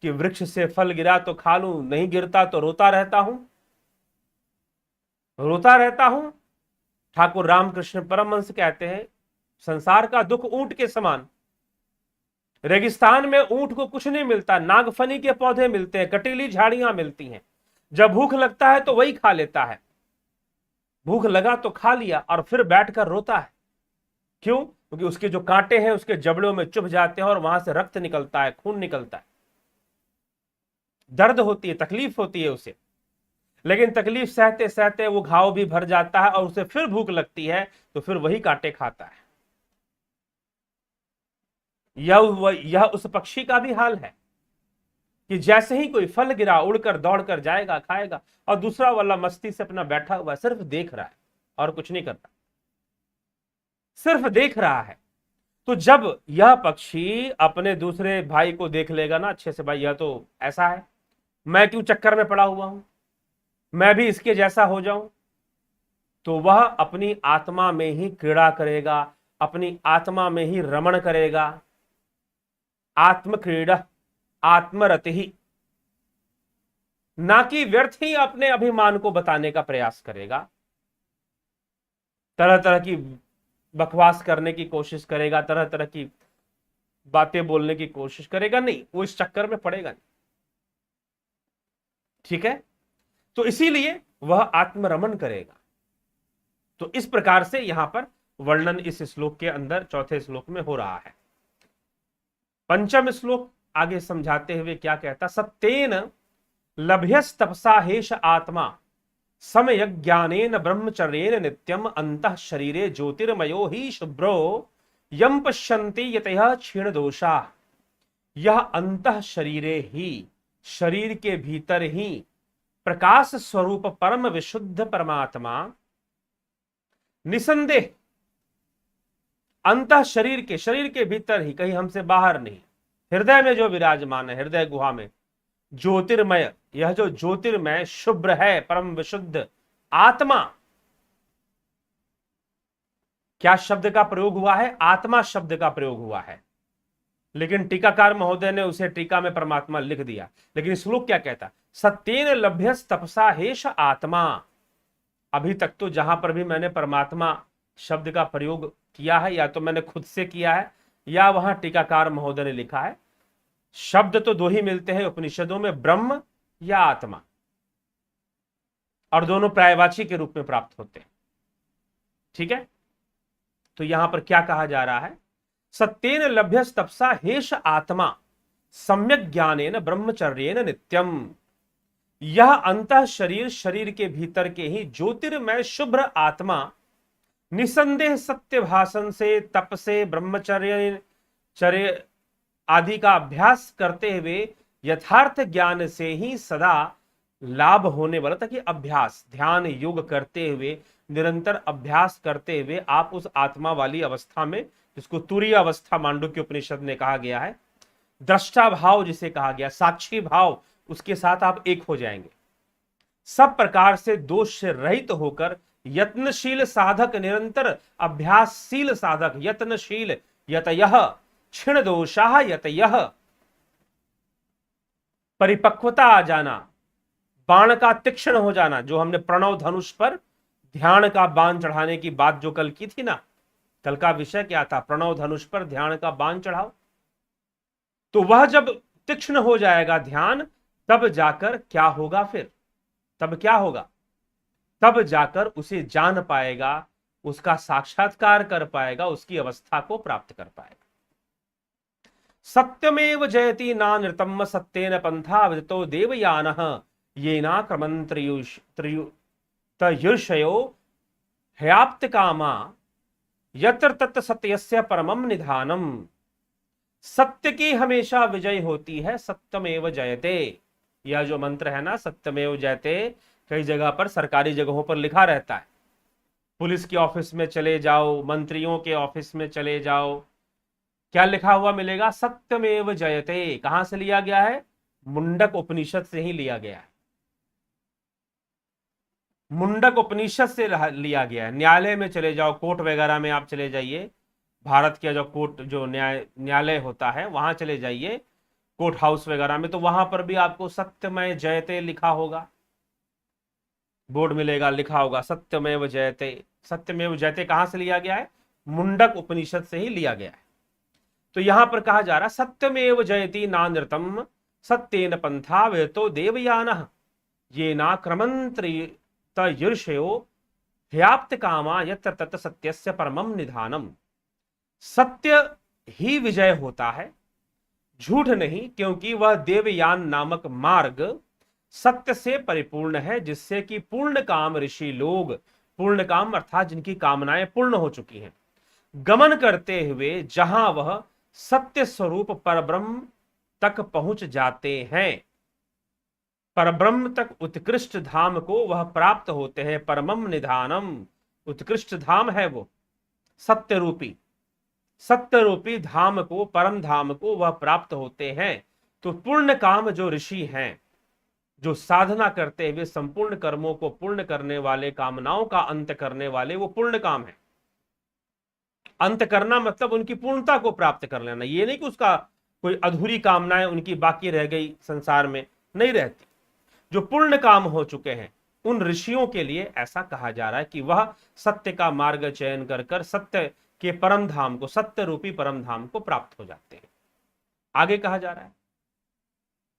कि वृक्ष से फल गिरा तो खा लूं, नहीं गिरता तो रोता रहता हूं, रोता रहता हूं। ठाकुर रामकृष्ण परमहंस कहते हैं, संसार का दुख ऊंट के समान। रेगिस्तान में ऊंट को कुछ नहीं मिलता, नागफनी के पौधे मिलते हैं, कटीली झाड़ियां मिलती हैं। जब भूख लगता है तो वही खा लेता है, भूख लगा तो खा लिया और फिर बैठकर रोता है। क्यों? क्योंकि उसके जो कांटे हैं उसके जबड़ों में चुभ जाते हैं और वहां से रक्त निकलता है, खून निकलता है, दर्द होती है, तकलीफ होती है उसे। लेकिन तकलीफ सहते सहते वो घाव भी भर जाता है और उसे फिर भूख लगती है तो फिर वही कांटे खाता है। यह उस पक्षी का भी हाल है कि जैसे ही कोई फल गिरा उड़कर दौड़कर जाएगा, खाएगा, और दूसरा वाला मस्ती से अपना बैठा हुआ सिर्फ देख रहा है और कुछ नहीं कर रहा, सिर्फ देख रहा है। तो जब यह पक्षी अपने दूसरे भाई को देख लेगा ना अच्छे से, भाई यह तो ऐसा है, मैं क्यों चक्कर में पड़ा हुआ हूं, मैं भी इसके जैसा हो जाऊं, तो वह अपनी आत्मा में ही क्रीड़ा करेगा, अपनी आत्मा में ही रमण करेगा। आत्म क्रीड़ा, आत्मरति ही, ना कि व्यर्थ ही अपने अभिमान को बताने का प्रयास करेगा, तरह तरह की बकवास करने की कोशिश करेगा, तरह तरह की बातें बोलने की कोशिश करेगा। नहीं, वो इस चक्कर में पड़ेगा नहीं। ठीक है, तो इसीलिए वह आत्मरमण करेगा। तो इस प्रकार से यहां पर वर्णन इस श्लोक के अंदर चौथे श्लोक में हो रहा है। पंचम श्लोक आगे समझाते हुए क्या कहता, सत्येन लभ्यस्तपसा हेष आत्मा समय ज्ञानेन ब्रह्मचर्येन नित्यम अंतः शरीरे ज्योतिर्मयो ही शुभ्रो यम पश्यन्ति यतयः क्षीण दोषा। यह अंतः शरीरे ही, शरीर के भीतर ही प्रकाश स्वरूप परम विशुद्ध परमात्मा निसंदेह अंतः शरीर के भीतर ही, कहीं हमसे बाहर नहीं, हृदय में जो विराजमान है, हृदय गुहा में ज्योतिर्मय, यह जो ज्योतिर्मय शुभ्र है, परम विशुद्ध आत्मा। क्या शब्द का प्रयोग हुआ है? आत्मा शब्द का प्रयोग हुआ है, लेकिन टीकाकार महोदय ने उसे टीका में परमात्मा लिख दिया। लेकिन श्लोक क्या कहता, सत्येन लभ्यस तपसा हेष आत्मा। अभी तक तो जहां पर भी मैंने परमात्मा शब्द का प्रयोग किया है, या तो मैंने खुद से किया है या वहां टीकाकार महोदय ने लिखा है। शब्द तो दो ही मिलते हैं उपनिषदों में, ब्रह्म या आत्मा, और दोनों पर्यायवाची के रूप में प्राप्त होते हैं। ठीक है, तो यहां पर क्या कहा जा रहा है, सत्येन लभ्यस तपसा हेष आत्मा सम्यक ज्ञानेन ब्रह्मचर्येन नित्यम। यह अंतः शरीर, शरीर के भीतर के ही ज्योतिर्मय शुभ्र आत्मा निसंदेह सत्य भाषण से, तप से, ब्रह्मचर्य आदि का अभ्यास करते हुए यथार्थ ज्ञान से ही सदा लाभ होने वाला था। कि अभ्यास, ध्यान योग करते हुए, निरंतर अभ्यास करते हुए आप उस आत्मा वाली अवस्था में, जिसको तुरीय अवस्था मांडुक्य उपनिषद में कहा गया है, दृष्टा भाव जिसे कहा गया, साक्षी भाव, उसके साथ आप एक हो जाएंगे। सब प्रकार से दोष से रहित होकर यत्नशील साधक, निरंतर अभ्यासशील साधक, यत्नशील, यतयः क्षीण दोषाः यतयः, परिपक्वता आ जाना, बाण का तीक्ष्ण हो जाना, जो हमने प्रणव धनुष पर ध्यान का बाण चढ़ाने की बात जो कल की थी ना, कल का विषय क्या था, प्रणव धनुष पर ध्यान का बाण चढ़ाओ। तो वह जब तीक्ष्ण हो जाएगा ध्यान, तब जाकर क्या होगा, फिर तब क्या होगा, तब जाकर उसे जान पाएगा, उसका साक्षात्कार कर पाएगा, उसकी अवस्था को प्राप्त कर पाएगा। सत्यमेव जयति नानृतम सत्येन पंथा विदितो देवयानः येनाक्रमन् तयुर्षयो ह्याप्त कामा यत्र तत् सत्यस्य परमम निधानम। सत्य की हमेशा विजय होती है, सत्यमेव जयते। यह जो मंत्र है ना, सत्यमेव जयते, कई जगह पर सरकारी जगहों पर लिखा रहता है। पुलिस के ऑफिस में चले जाओ, मंत्रियों के ऑफिस में चले जाओ, क्या लिखा हुआ मिलेगा, सत्यमेव जयते। कहां से लिया गया है, मुंडक उपनिषद से ही लिया गया है, मुंडक उपनिषद से लिया गया है। न्यायालय में चले जाओ, कोर्ट वगैरह में आप चले जाइए, भारत के जो कोर्ट, जो न्यायालय होता है, वहां चले जाइए, कोर्ट हाउस वगैरह में, तो वहां पर भी आपको सत्यमेव जयते लिखा होगा, बोर्ड मिलेगा, लिखा होगा सत्यमेव जयते। सत्यमेव जयते कहां से लिया गया है, मुंडक उपनिषद से ही लिया गया है। तो यहां पर कहा जा रहा, सत्यमेव जयति नानृतम सत्येन पंथा विदितो देवयानः येनाक्रमन् तयुर्षयो ह्याप्त कामा यत्र तत् सत्यस्य परमम निधानम। सत्य ही विजय होता है, झूठ नहीं, क्योंकि वह देवयान नामक मार्ग सत्य से परिपूर्ण है, जिससे कि पूर्ण काम ऋषि लोग, पूर्ण काम अर्थात जिनकी कामनाएं पूर्ण हो चुकी हैं, गमन करते हुए जहां वह सत्य स्वरूप परब्रह्म तक पहुंच जाते हैं, परब्रह्म तक उत्कृष्ट धाम को वह प्राप्त होते हैं। परमम निधानम, उत्कृष्ट धाम है वो, सत्य रूपी, सत्य रूपी धाम को, परम धाम को वह प्राप्त होते हैं। तो पूर्ण काम जो ऋषि हैं, जो साधना करते हुए संपूर्ण कर्मों को पूर्ण करने वाले, कामनाओं का अंत करने वाले, वो पूर्ण काम है। अंत करना मतलब उनकी पूर्णता को प्राप्त कर लेना, ये नहीं कि उसका कोई अधूरी कामनाएं उनकी बाकी रह गई, संसार में नहीं रहती। जो पूर्ण काम हो चुके हैं, उन ऋषियों के लिए ऐसा कहा जा रहा है कि वह सत्य का मार्ग चयन कर कर सत्य के परम धाम को, सत्य रूपी परम धाम को प्राप्त हो जाते हैं। आगे कहा जा रहा है,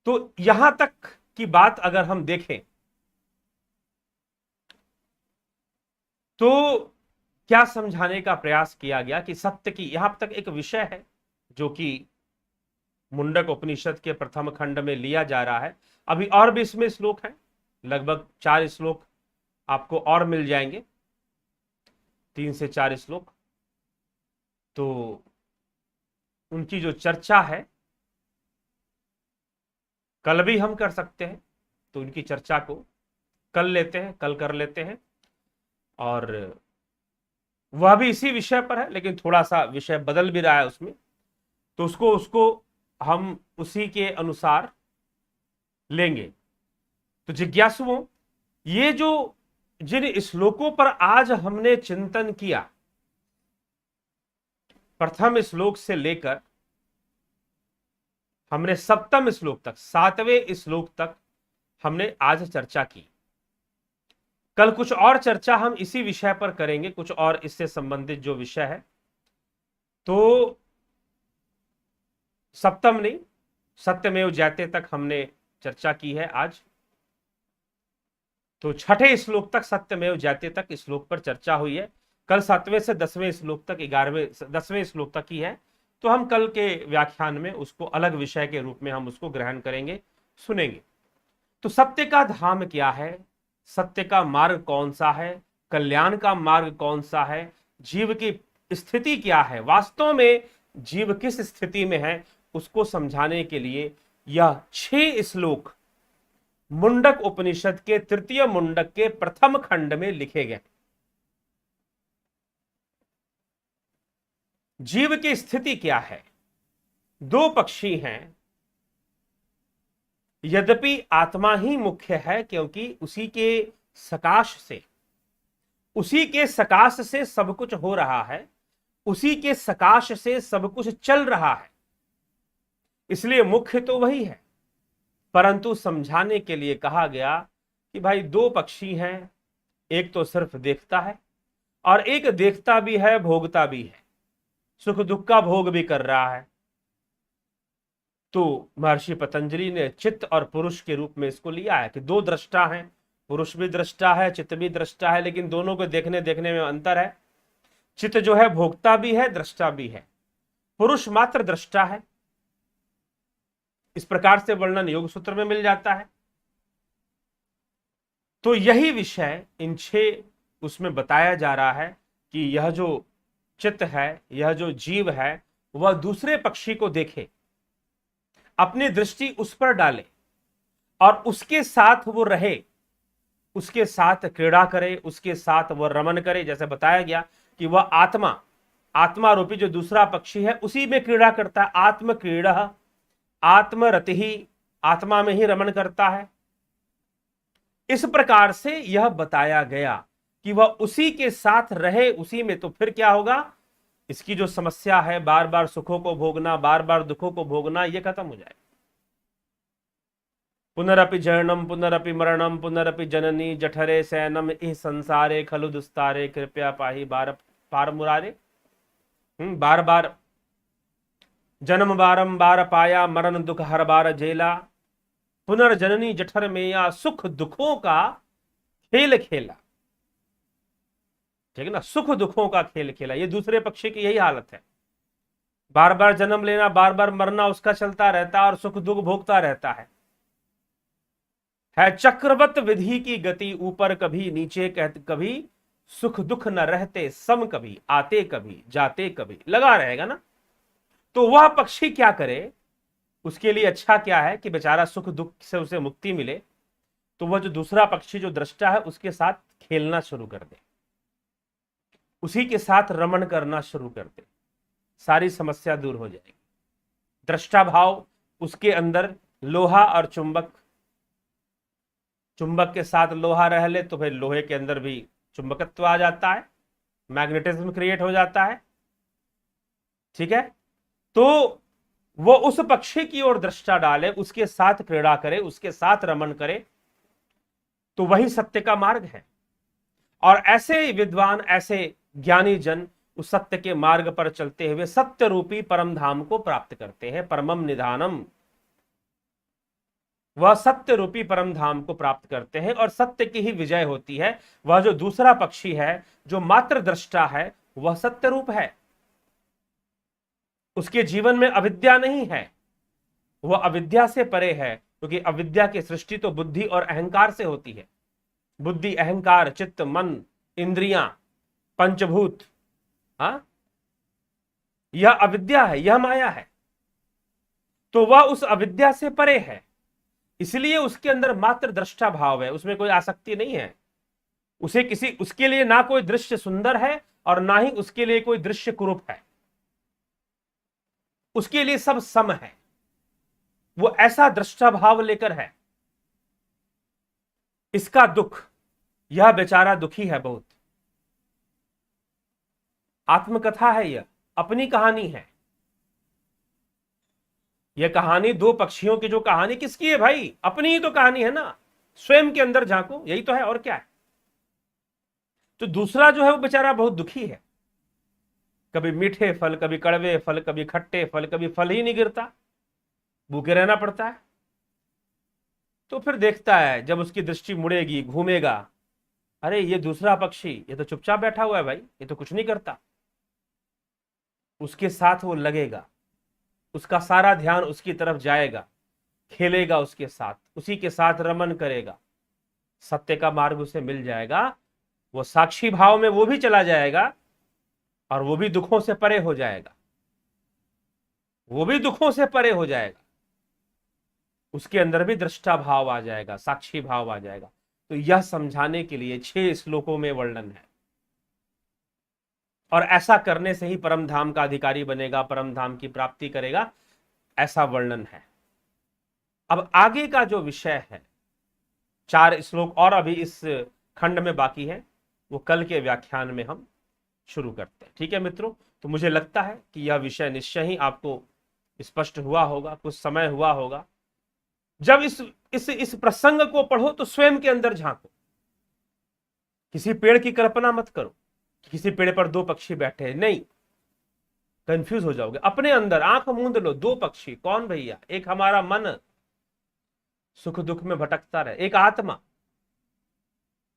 तो यहां तक की बात अगर हम देखें तो क्या समझाने का प्रयास किया गया कि सत्य की, यहां तक एक विषय है जो कि मुंडक उपनिषद के प्रथम खंड में लिया जा रहा है। अभी और भी इसमें श्लोक हैं, लगभग 4 श्लोक आपको और मिल जाएंगे, 3 से 4 श्लोक। तो उनकी जो चर्चा है कल भी हम कर सकते हैं, तो उनकी चर्चा को कल लेते हैं, कल कर लेते हैं। और वह भी इसी विषय पर है, लेकिन थोड़ा सा विषय बदल भी रहा है उसमें, तो उसको हम उसी के अनुसार लेंगे। तो जिज्ञासुओं, ये जो जिन श्लोकों पर आज हमने चिंतन किया, प्रथम श्लोक से लेकर हमने सप्तम श्लोक तक, 7वें श्लोक तक हमने आज चर्चा की। कल कुछ और चर्चा हम इसी विषय पर करेंगे, कुछ और इससे संबंधित जो विषय है। तो सप्तम नहीं, सत्यमेव जयते तक हमने चर्चा की है आज। तो 6ठे श्लोक तक, सत्यमेव जयते तक श्लोक पर चर्चा हुई है। कल 7वें से 10वें श्लोक तक, 10वें श्लोक तक ही है। तो हम कल के व्याख्यान में उसको अलग विषय के रूप में हम उसको ग्रहण करेंगे, सुनेंगे। तो सत्य का धाम क्या है, सत्य का मार्ग कौन सा है, कल्याण का मार्ग कौन सा है, जीव की स्थिति क्या है, वास्तव में जीव किस स्थिति में है, उसको समझाने के लिए यह 6 श्लोक मुंडक उपनिषद के तृतीय मुंडक के प्रथम खंड में लिखे गए। जीव की स्थिति क्या है, 2 पक्षी हैं, यद्यपि आत्मा ही मुख्य है, क्योंकि उसी के सकाश से सब कुछ हो रहा है, उसी के सकाश से सब कुछ चल रहा है, इसलिए मुख्य तो वही है। परंतु समझाने के लिए कहा गया कि भाई दो पक्षी हैं, एक तो सिर्फ देखता है और एक देखता भी है, भोगता भी है, सुख दुख का भोग भी कर रहा है। तो महर्षि पतंजलि ने चित्त और पुरुष के रूप में इसको लिया है कि दो दृष्टा हैं, पुरुष भी दृष्टा है, चित्त भी दृष्टा है, लेकिन दोनों को देखने देखने में अंतर है। चित्त जो है भोक्ता भी है, दृष्टा भी है, पुरुष मात्र दृष्टा है। इस प्रकार से वर्णन योग सूत्र में मिल जाता है। तो यही विषय इन 6 उसमें बताया जा रहा है कि यह जो चित्त है, यह जो जीव है, वह दूसरे पक्षी को देखे, अपनी दृष्टि उस पर डाले और उसके साथ वो रहे, उसके साथ क्रीड़ा करे, उसके साथ वह रमन करे। जैसे बताया गया कि वह आत्मा रूपी जो दूसरा पक्षी है उसी में क्रीड़ा करता है। आत्म क्रीड़ा, आत्मरति ही, आत्मा में ही रमन करता है। इस प्रकार से यह बताया गया कि वह उसी के साथ रहे, उसी में। तो फिर क्या होगा, इसकी जो समस्या है बार बार सुखों को भोगना, बार बार दुखों को भोगना, यह खत्म हो जाए। पुनरपि जननम पुनरपि मरणम पुनरपि जननी जठरे शयनम इह संसारे खलु दुस्तारे कृपया पाहि पार मुरारे। बार बार जन्म बारंबार पाया, मरण दुख हर बार झेला, पुनर्जननी जठर में या सुख दुखों का खेल खेला। ठीक है ना, सुख दुखों का खेल खेला। ये दूसरे पक्षी की यही हालत है, बार बार जन्म लेना, बार बार मरना उसका चलता रहता है और सुख दुख भोगता रहता है चक्रवत विधि की गति, ऊपर कभी नीचे कहते, कभी सुख दुख न रहते सम, कभी आते कभी जाते, कभी लगा रहेगा ना। तो वह पक्षी क्या करे, उसके लिए अच्छा क्या है कि बेचारा सुख दुख से उसे मुक्ति मिले। तो वह जो दूसरा पक्षी जो दृष्टा है उसके साथ खेलना शुरू कर दे, उसी के साथ रमण करना शुरू कर दे, सारी समस्या दूर हो जाएगी। दृष्टा भाव उसके अंदर लोहा और चुंबक, चुंबक के साथ लोहा रह ले तो फिर लोहे के अंदर भी चुंबकत्व आ जाता है, मैग्नेटिज्म क्रिएट हो जाता है। ठीक है, तो वो उस पक्षी की ओर दृष्टा डाले, उसके साथ क्रीड़ा करे, उसके साथ रमन करे, तो वही सत्य का मार्ग है। और ऐसे विद्वान, ऐसे ज्ञानी जन उस सत्य के मार्ग पर चलते हुए सत्य रूपी परम धाम को प्राप्त करते हैं। परमम निधानम, वह सत्य रूपी परम धाम को प्राप्त करते हैं और सत्य की ही विजय होती है। वह जो दूसरा पक्षी है, जो मात्र दृष्टा है, वह सत्य रूप है, उसके जीवन में अविद्या नहीं है, वह अविद्या से परे है। क्योंकि अविद्या की सृष्टि तो बुद्धि और अहंकार से होती है। बुद्धि, अहंकार, चित्त, मन, इंद्रियां, पंचभूत, यह अविद्या है, यह माया है। तो वह उस अविद्या से परे है, इसलिए उसके अंदर मात्र दृष्टा भाव है, उसमें कोई आसक्ति नहीं है। उसके लिए ना कोई दृश्य सुंदर है और ना ही उसके लिए कोई दृश्य कुरूप है, उसके लिए सब सम है। वो ऐसा दृष्टा भाव लेकर है। इसका दुख, यह बेचारा दुखी है बहुत। आत्मकथा है, यह अपनी कहानी है। यह कहानी दो पक्षियों की जो कहानी किसकी है भाई, अपनी ही तो कहानी है ना। स्वयं के अंदर झांको, यही तो है, और क्या है। तो दूसरा जो है वो बेचारा बहुत दुखी है, कभी मीठे फल, कभी कड़वे फल, कभी खट्टे फल, कभी फल ही नहीं गिरता, भूखे रहना पड़ता है। तो फिर देखता है, जब उसकी दृष्टि मुड़ेगी, घूमेगा, अरे ये दूसरा पक्षी, ये तो चुपचाप बैठा हुआ है भाई, ये तो कुछ नहीं करता। उसके साथ वो लगेगा, उसका सारा ध्यान उसकी तरफ जाएगा, खेलेगा उसके साथ, उसी के साथ रमन करेगा, सत्य का मार्ग उसे मिल जाएगा। वो साक्षी भाव में वो भी चला जाएगा और वो भी दुखों से परे हो जाएगा, वो भी दुखों से परे हो जाएगा। उसके अंदर भी दृष्टा भाव आ जाएगा, साक्षी भाव आ जाएगा। तो यह समझाने के लिए 6 श्लोकों में वर्णन है। और ऐसा करने से ही परम धाम का अधिकारी बनेगा, परम धाम की प्राप्ति करेगा, ऐसा वर्णन है। अब आगे का जो विषय है, 4 श्लोक और अभी इस खंड में बाकी है, वो कल के व्याख्यान में हम शुरू करते हैं। ठीक है मित्रों, तो मुझे लगता है कि यह विषय निश्चय ही आपको स्पष्ट हुआ होगा, कुछ समय हुआ होगा। जब इस प्रसंग को पढ़ो तो स्वयं के अंदर झांको। किसी पेड़ की कल्पना मत करो कि किसी पेड़ पर दो पक्षी बैठे हैं, नहीं, कंफ्यूज हो जाओगे। अपने अंदर आंख मूंद लो, दो पक्षी कौन भैया? एक हमारा मन सुख दुख में भटकता रहे,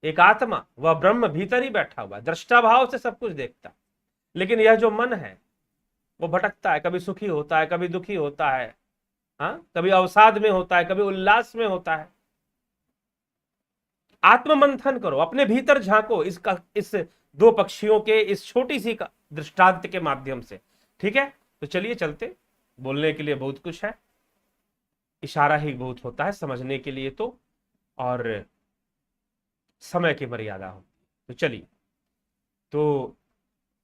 एक आत्मा वह ब्रह्म भीतर ही बैठा हुआ, दृष्टा भाव से सब कुछ देखता। लेकिन यह जो मन है वो भटकता है, कभी सुखी होता है, कभी दुखी होता है, हाँ, कभी अवसाद में होता है, कभी उल्लास में होता है। आत्म मंथन करो, अपने भीतर झांको इस दो पक्षियों के इस छोटी सी दृष्टांत के माध्यम से। ठीक है, तो चलिए चलते, बोलने के लिए बहुत कुछ है, इशारा ही बहुत होता है समझने के लिए, तो और समय की मर्यादा हो। तो चलिए, तो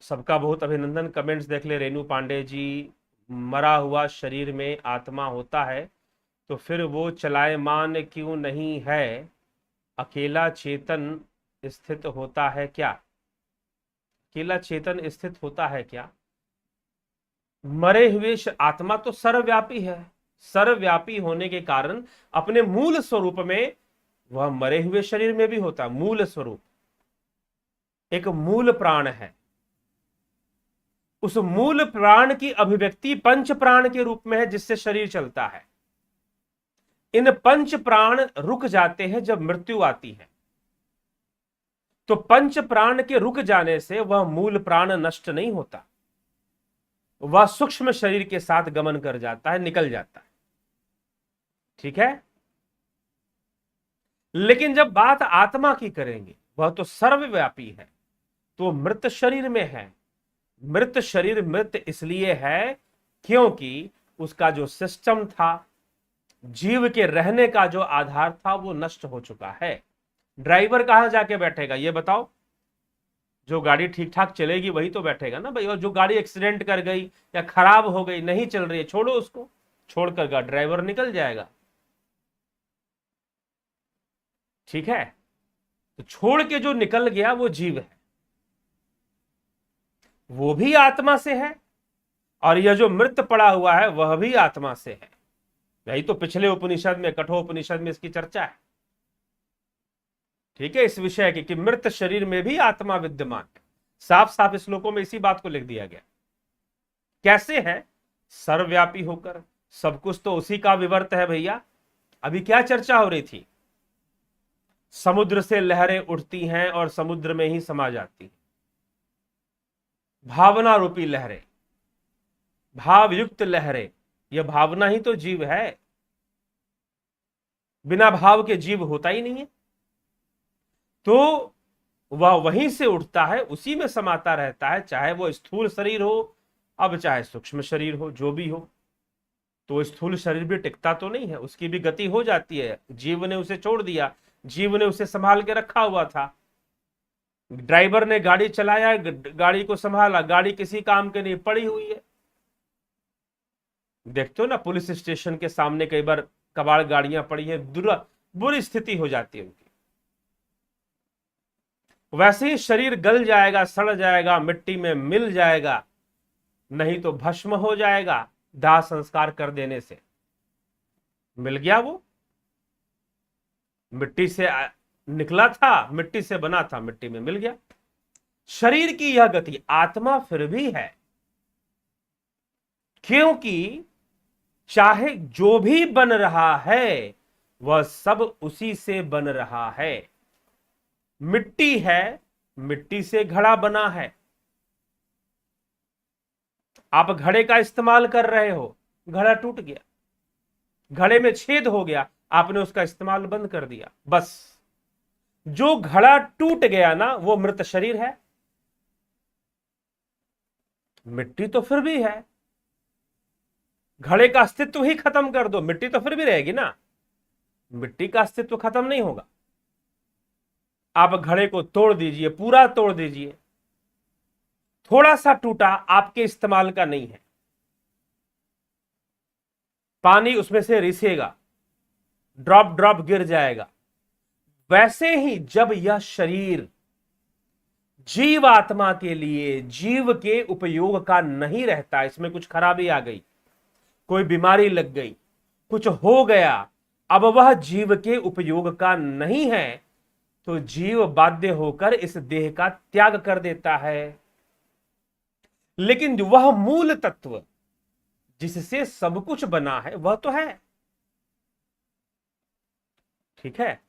सबका बहुत अभिनंदन। कमेंट्स देख ले। रेणु पांडे जी, मरा हुआ शरीर में आत्मा होता है तो फिर वो चलायमान क्यों नहीं है? अकेला चेतन स्थित होता है क्या? अकेला चेतन स्थित होता है क्या? मरे हुए आत्मा तो सर्वव्यापी है, सर्वव्यापी होने के कारण अपने मूल स्वरूप में वह मरे हुए शरीर में भी होता है। मूल स्वरूप एक मूल प्राण है, उस मूल प्राण की अभिव्यक्ति पंच प्राण के रूप में है जिससे शरीर चलता है। इन पंच प्राण रुक जाते हैं जब मृत्यु आती है, तो पंच प्राण के रुक जाने से वह मूल प्राण नष्ट नहीं होता, वह सूक्ष्म शरीर के साथ गमन कर जाता है, निकल जाता है। ठीक है, लेकिन जब बात आत्मा की करेंगे, वह तो सर्वव्यापी है, तो मृत शरीर में है। मृत शरीर मृत इसलिए है क्योंकि उसका जो सिस्टम था, जीव के रहने का जो आधार था, वो नष्ट हो चुका है। ड्राइवर कहां जाके बैठेगा ये बताओ? जो गाड़ी ठीक ठाक चलेगी वही तो बैठेगा ना भाई। और जो गाड़ी एक्सीडेंट कर गई या खराब हो गई, नहीं चल रही है, छोड़ो उसको, छोड़कर ड्राइवर निकल जाएगा। ठीक है, तो छोड़ के जो निकल गया वो जीव है, वो भी आत्मा से है, और यह जो मृत पड़ा हुआ है वह भी आत्मा से है। यही तो पिछले उपनिषद में, कठोपनिषद में इसकी चर्चा है। ठीक है, इस विषय की कि मृत शरीर में भी आत्मा विद्यमान है। साफ साफ श्लोकों में इसी बात को लिख दिया गया। कैसे है? सर्वव्यापी होकर। सब कुछ तो उसी का विवर्त है भैया। अभी क्या चर्चा हो रही थी? समुद्र से लहरें उठती हैं और समुद्र में ही समा जाती हैं। भावना रूपी लहरें, भावयुक्त लहरें, यह भावना ही तो जीव है। बिना भाव के जीव होता ही नहीं है। तो वह वहीं से उठता है, उसी में समाता रहता है, चाहे वो स्थूल शरीर हो, अब चाहे सूक्ष्म शरीर हो, जो भी हो। तो स्थूल शरीर भी टिकता तो नहीं है, उसकी भी गति हो जाती है। जीव ने उसे छोड़ दिया, जीव ने उसे संभाल के रखा हुआ था। ड्राइवर ने गाड़ी चलाया, गाड़ी को संभाला, गाड़ी किसी काम के नहीं, पड़ी हुई है। देखते हो ना, पुलिस स्टेशन के सामने कई बार कबाड़ गाड़ियां पड़ी है, बुरी स्थिति हो जाती है उनकी। वैसे ही शरीर गल जाएगा, सड़ जाएगा, मिट्टी में मिल जाएगा, नहीं तो भस्म हो जाएगा दाह संस्कार कर देने से। मिल गया, वो मिट्टी से निकला था, मिट्टी से बना था, मिट्टी में मिल गया। शरीर की यह गति, आत्मा फिर भी है, क्योंकि चाहे जो भी बन रहा है वह सब उसी से बन रहा है। मिट्टी है, मिट्टी से घड़ा बना है। आप घड़े का इस्तेमाल कर रहे हो, घड़ा टूट गया, घड़े में छेद हो गया, आपने उसका इस्तेमाल बंद कर दिया, बस। जो घड़ा टूट गया ना, वो मृत शरीर है। मिट्टी तो फिर भी है। घड़े का अस्तित्व ही खत्म कर दो, मिट्टी तो फिर भी रहेगी ना, मिट्टी का अस्तित्व खत्म नहीं होगा। आप घड़े को तोड़ दीजिए, पूरा तोड़ दीजिए, थोड़ा सा टूटा, आपके इस्तेमाल का नहीं है, पानी उसमें से रिसेगा, ड्रॉप ड्रॉप गिर जाएगा। वैसे ही जब यह शरीर जीव आत्मा के लिए, जीव के उपयोग का नहीं रहता, इसमें कुछ खराबी आ गई, कोई बीमारी लग गई, कुछ हो गया, अब वह जीव के उपयोग का नहीं है, तो जीव बाध्य होकर इस देह का त्याग कर देता है। लेकिन वह मूल तत्व जिससे सब कुछ बना है वह तो है। ठीक है,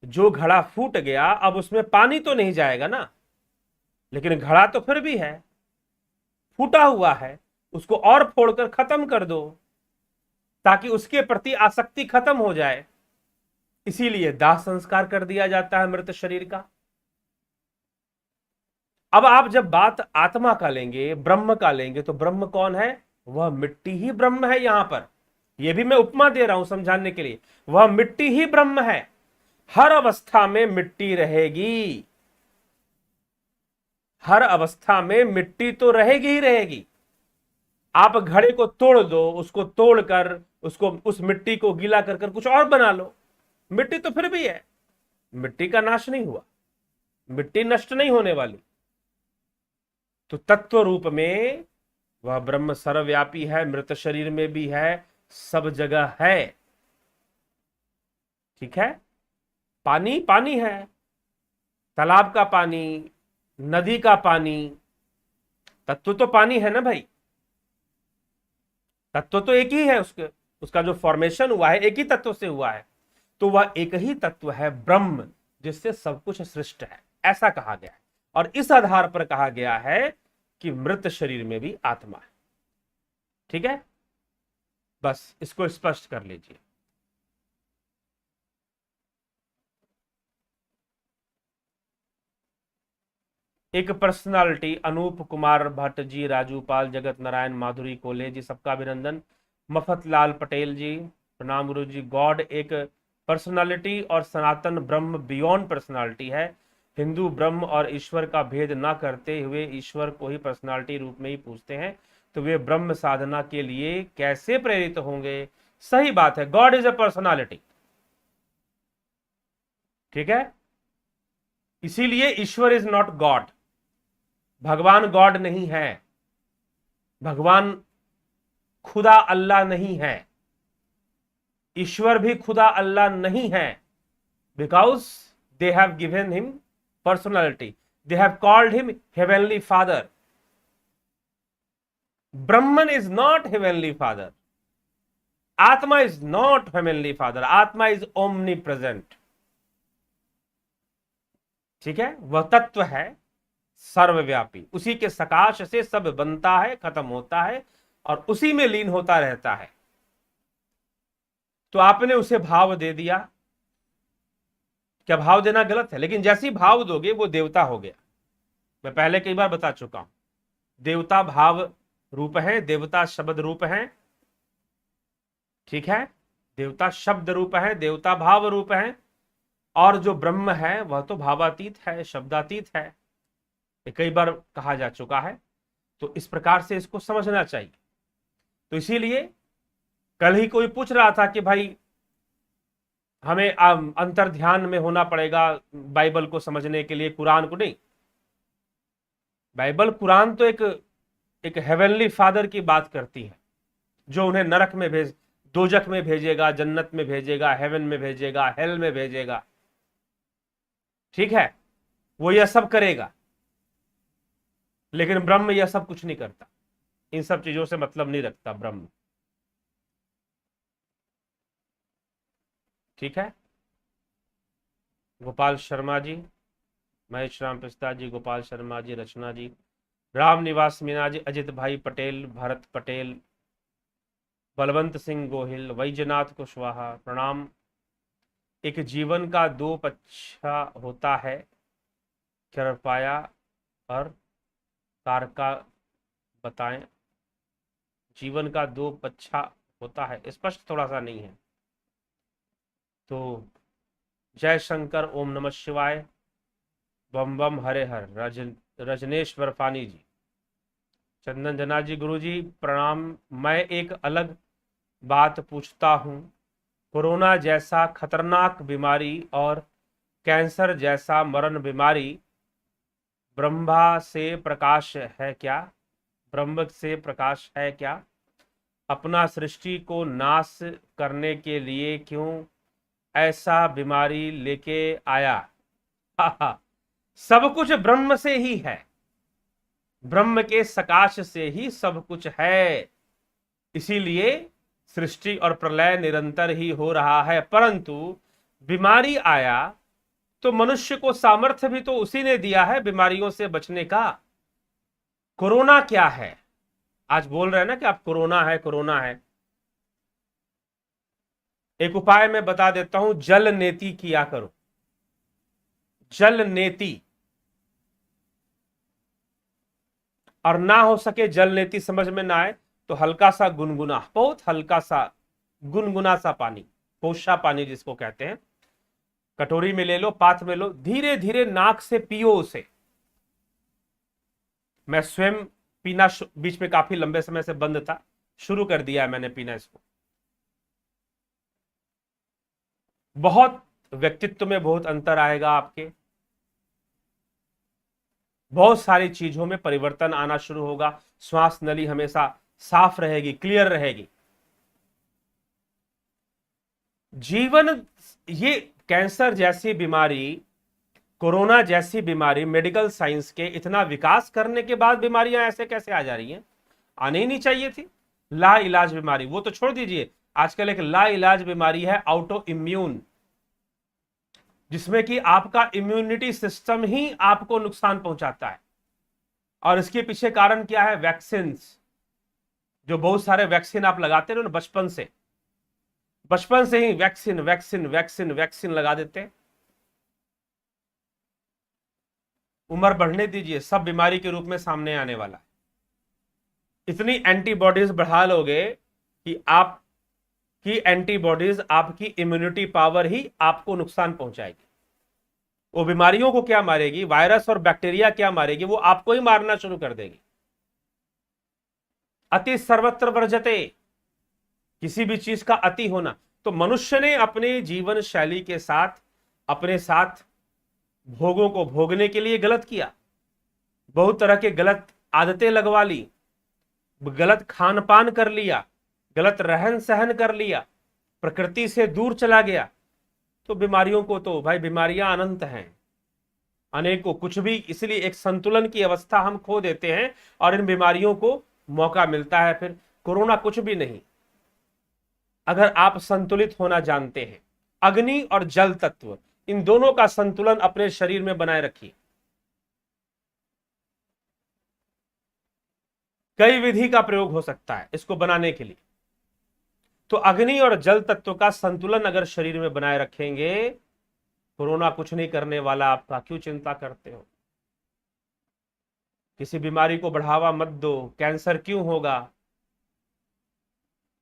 जो घड़ा फूट गया, अब उसमें पानी तो नहीं जाएगा ना, लेकिन घड़ा तो फिर भी है, फूटा हुआ है, उसको और फोड़कर खत्म कर दो ताकि उसके प्रति आसक्ति खत्म हो जाए। इसीलिए दाह संस्कार कर दिया जाता है मृत शरीर का। अब आप जब बात आत्मा का लेंगे, ब्रह्म का लेंगे, तो ब्रह्म कौन है? वह मिट्टी ही ब्रह्म है। यहां पर यह भी मैं उपमा दे रहा हूं समझाने के लिए, वह मिट्टी ही ब्रह्म है। हर अवस्था में मिट्टी रहेगी, हर अवस्था में मिट्टी तो रहेगी ही रहेगी। आप घड़े को तोड़ दो, उसको तोड़कर उसको उस मिट्टी को गीला कर कर कुछ और बना लो, मिट्टी तो फिर भी है, मिट्टी का नाश नहीं हुआ, मिट्टी नष्ट नहीं होने वाली। तो तत्व रूप में वह ब्रह्म सर्वव्यापी है, मृत शरीर में भी है, सब जगह है। ठीक है, पानी पानी है, तालाब का पानी, नदी का पानी, तत्व तो पानी है ना भाई, तत्व तो एक ही है। उसका जो फॉर्मेशन हुआ है एक ही तत्व से हुआ है, तो वह एक ही तत्व है ब्रह्म, जिससे सब कुछ सृष्ट है, ऐसा कहा गया है। और इस आधार पर कहा गया है कि मृत शरीर में भी आत्मा है। ठीक है, बस इसको स्पष्ट कर लीजिए। एक पर्सनालिटी अनूप कुमार भट्ट जी, राजू पाल, जगत नारायण, माधुरी कोले जी, सबका अभिनंदन। मफत लाल पटेल जी, प्रणाम गुरु जी। गॉड एक पर्सनालिटी और सनातन ब्रह्म बियॉन्ड पर्सनालिटी है। हिंदू ब्रह्म और ईश्वर का भेद ना करते हुए ईश्वर को ही पर्सनालिटी रूप में ही पूछते हैं, तो वे ब्रह्म साधना के लिए कैसे प्रेरित होंगे? सही बात है, गॉड इज अ पर्सनालिटी। ठीक है, इसीलिए ईश्वर इज नॉट गॉड, भगवान गॉड नहीं है, भगवान खुदा अल्लाह नहीं है, ईश्वर भी खुदा अल्लाह नहीं है। Because they have given him personality, they have called him heavenly father. Brahman is not heavenly father, आत्मा इज नॉट हेवनली फादर, आत्मा इज ओमनी प्रेजेंट। ठीक है, वह तत्व है सर्वव्यापी, उसी के सकाश से सब बनता है, खत्म होता है और उसी में लीन होता रहता है। तो आपने उसे भाव दे दिया, क्या भाव देना गलत है? लेकिन जैसी भाव दोगे वो देवता हो गया। मैं पहले कई बार बता चुका हूं, देवता भाव रूप है, देवता शब्द रूप है। ठीक है, देवता शब्द रूप है, देवता भाव रूप है, और जो ब्रह्म है वह तो भावातीत है, शब्दातीत है। ये कई बार कहा जा चुका है, तो इस प्रकार से इसको समझना चाहिए। तो इसीलिए कल ही कोई पूछ रहा था कि भाई हमें अंतर ध्यान में होना पड़ेगा बाइबल को समझने के लिए, कुरान को नहीं। बाइबल कुरान तो एक हेवनली फादर की बात करती है, जो उन्हें नरक में दोजख में भेजेगा, जन्नत में भेजेगा, हेवन में भेजेगा, हेल में भेजेगा। ठीक है, वो यह सब करेगा, लेकिन ब्रह्म यह सब कुछ नहीं करता, इन सब चीजों से मतलब नहीं रखता ब्रह्म। ठीक है, गोपाल शर्मा जी, महेश राम पिस्ता जी, गोपाल शर्मा जी, रचना जी, राम निवास मीना जी, अजित भाई पटेल, भरत पटेल, बलवंत सिंह गोहिल, वैजनाथ कुशवाहा, प्रणाम। एक जीवन का दो पक्षा होता है, कृपया और कारका बताएं। जीवन का दो पक्षा होता है, स्पष्ट थोड़ा सा नहीं है। तो जय शंकर, ओम नमः शिवाय, बम बम हरे हर। रजनेश बर्फानी जी, चंदन जना जी, गुरु जी प्रणाम। मैं एक अलग बात पूछता हूँ, कोरोना जैसा खतरनाक बीमारी और कैंसर जैसा मरण बीमारी ब्रह्मा से प्रकाश है क्या? ब्रह्म से प्रकाश है क्या? अपना सृष्टि को नाश करने के लिए क्यों ऐसा बीमारी लेके आया? सब कुछ ब्रह्म से ही है, ब्रह्म के सकाश से ही सब कुछ है, इसीलिए सृष्टि और प्रलय निरंतर ही हो रहा है। परंतु बीमारी आया तो मनुष्य को सामर्थ्य भी तो उसी ने दिया है बीमारियों से बचने का। कोरोना क्या है? आज बोल रहे हैं ना कि आप कोरोना है, कोरोना है। एक उपाय मैं बता देता हूं, जल नेति किया करो। जल नेति, और ना हो सके जल नेति समझ में ना आए तो हल्का सा गुनगुना, बहुत हल्का सा गुनगुना सा पानी, कोशा पानी जिसको कहते हैं, कटोरी में ले लो, पात्र में लो, धीरे धीरे नाक से पियो उसे। मैं स्वयं पीना बीच में काफी लंबे समय से बंद था, शुरू कर दिया है मैंने पीना इसको। बहुत व्यक्तित्व में बहुत अंतर आएगा आपके, बहुत सारी चीजों में परिवर्तन आना शुरू होगा। श्वास नली हमेशा साफ रहेगी, क्लियर रहेगी। जीवन, ये कैंसर जैसी बीमारी, कोरोना जैसी बीमारी, मेडिकल साइंस के इतना विकास करने के बाद बीमारियां ऐसे कैसे आ जा रही हैं? आने ही नहीं चाहिए थी। ला इलाज बीमारी, वो तो छोड़ दीजिए, आजकल एक ला इलाज बीमारी है ऑटो इम्यून, जिसमें कि आपका इम्यूनिटी सिस्टम ही आपको नुकसान पहुंचाता है। और इसके पीछे कारण क्या है? वैक्सीन। जो बहुत सारे वैक्सीन आप लगाते हैं ना बचपन से ही वैक्सीन वैक्सीन वैक्सीन वैक्सीन लगा देते हैं। उम्र बढ़ने दीजिए, सब बीमारी के रूप में सामने आने वाला है। इतनी एंटीबॉडीज बढ़ा लोगे कि आपकी एंटीबॉडीज, आपकी इम्यूनिटी पावर ही आपको नुकसान पहुंचाएगी। वो बीमारियों को क्या मारेगी, वायरस और बैक्टीरिया क्या मारेगी, वो आपको ही मारना शुरू कर देगी। अति सर्वत्र वर्जते, किसी भी चीज का अति होना। तो मनुष्य ने अपने जीवन शैली के साथ, अपने साथ भोगों को भोगने के लिए गलत किया, बहुत तरह के गलत आदतें लगवा ली, गलत खान पान कर लिया, गलत रहन सहन कर लिया, प्रकृति से दूर चला गया। तो बीमारियों को तो भाई, बीमारियां अनंत हैं, अनेकों, कुछ भी। इसलिए एक संतुलन की अवस्था हम खो देते हैं और इन बीमारियों को मौका मिलता है। फिर कोरोना कुछ भी नहीं। अगर आप संतुलित होना जानते हैं, अग्नि और जल तत्व, इन दोनों का संतुलन अपने शरीर में बनाए रखिए। कई विधि का प्रयोग हो सकता है इसको बनाने के लिए। तो अग्नि और जल तत्व का संतुलन अगर शरीर में बनाए रखेंगे, कोरोना कुछ नहीं करने वाला आपका। क्यों चिंता करते हो? किसी बीमारी को बढ़ावा मत दो। कैंसर क्यों होगा?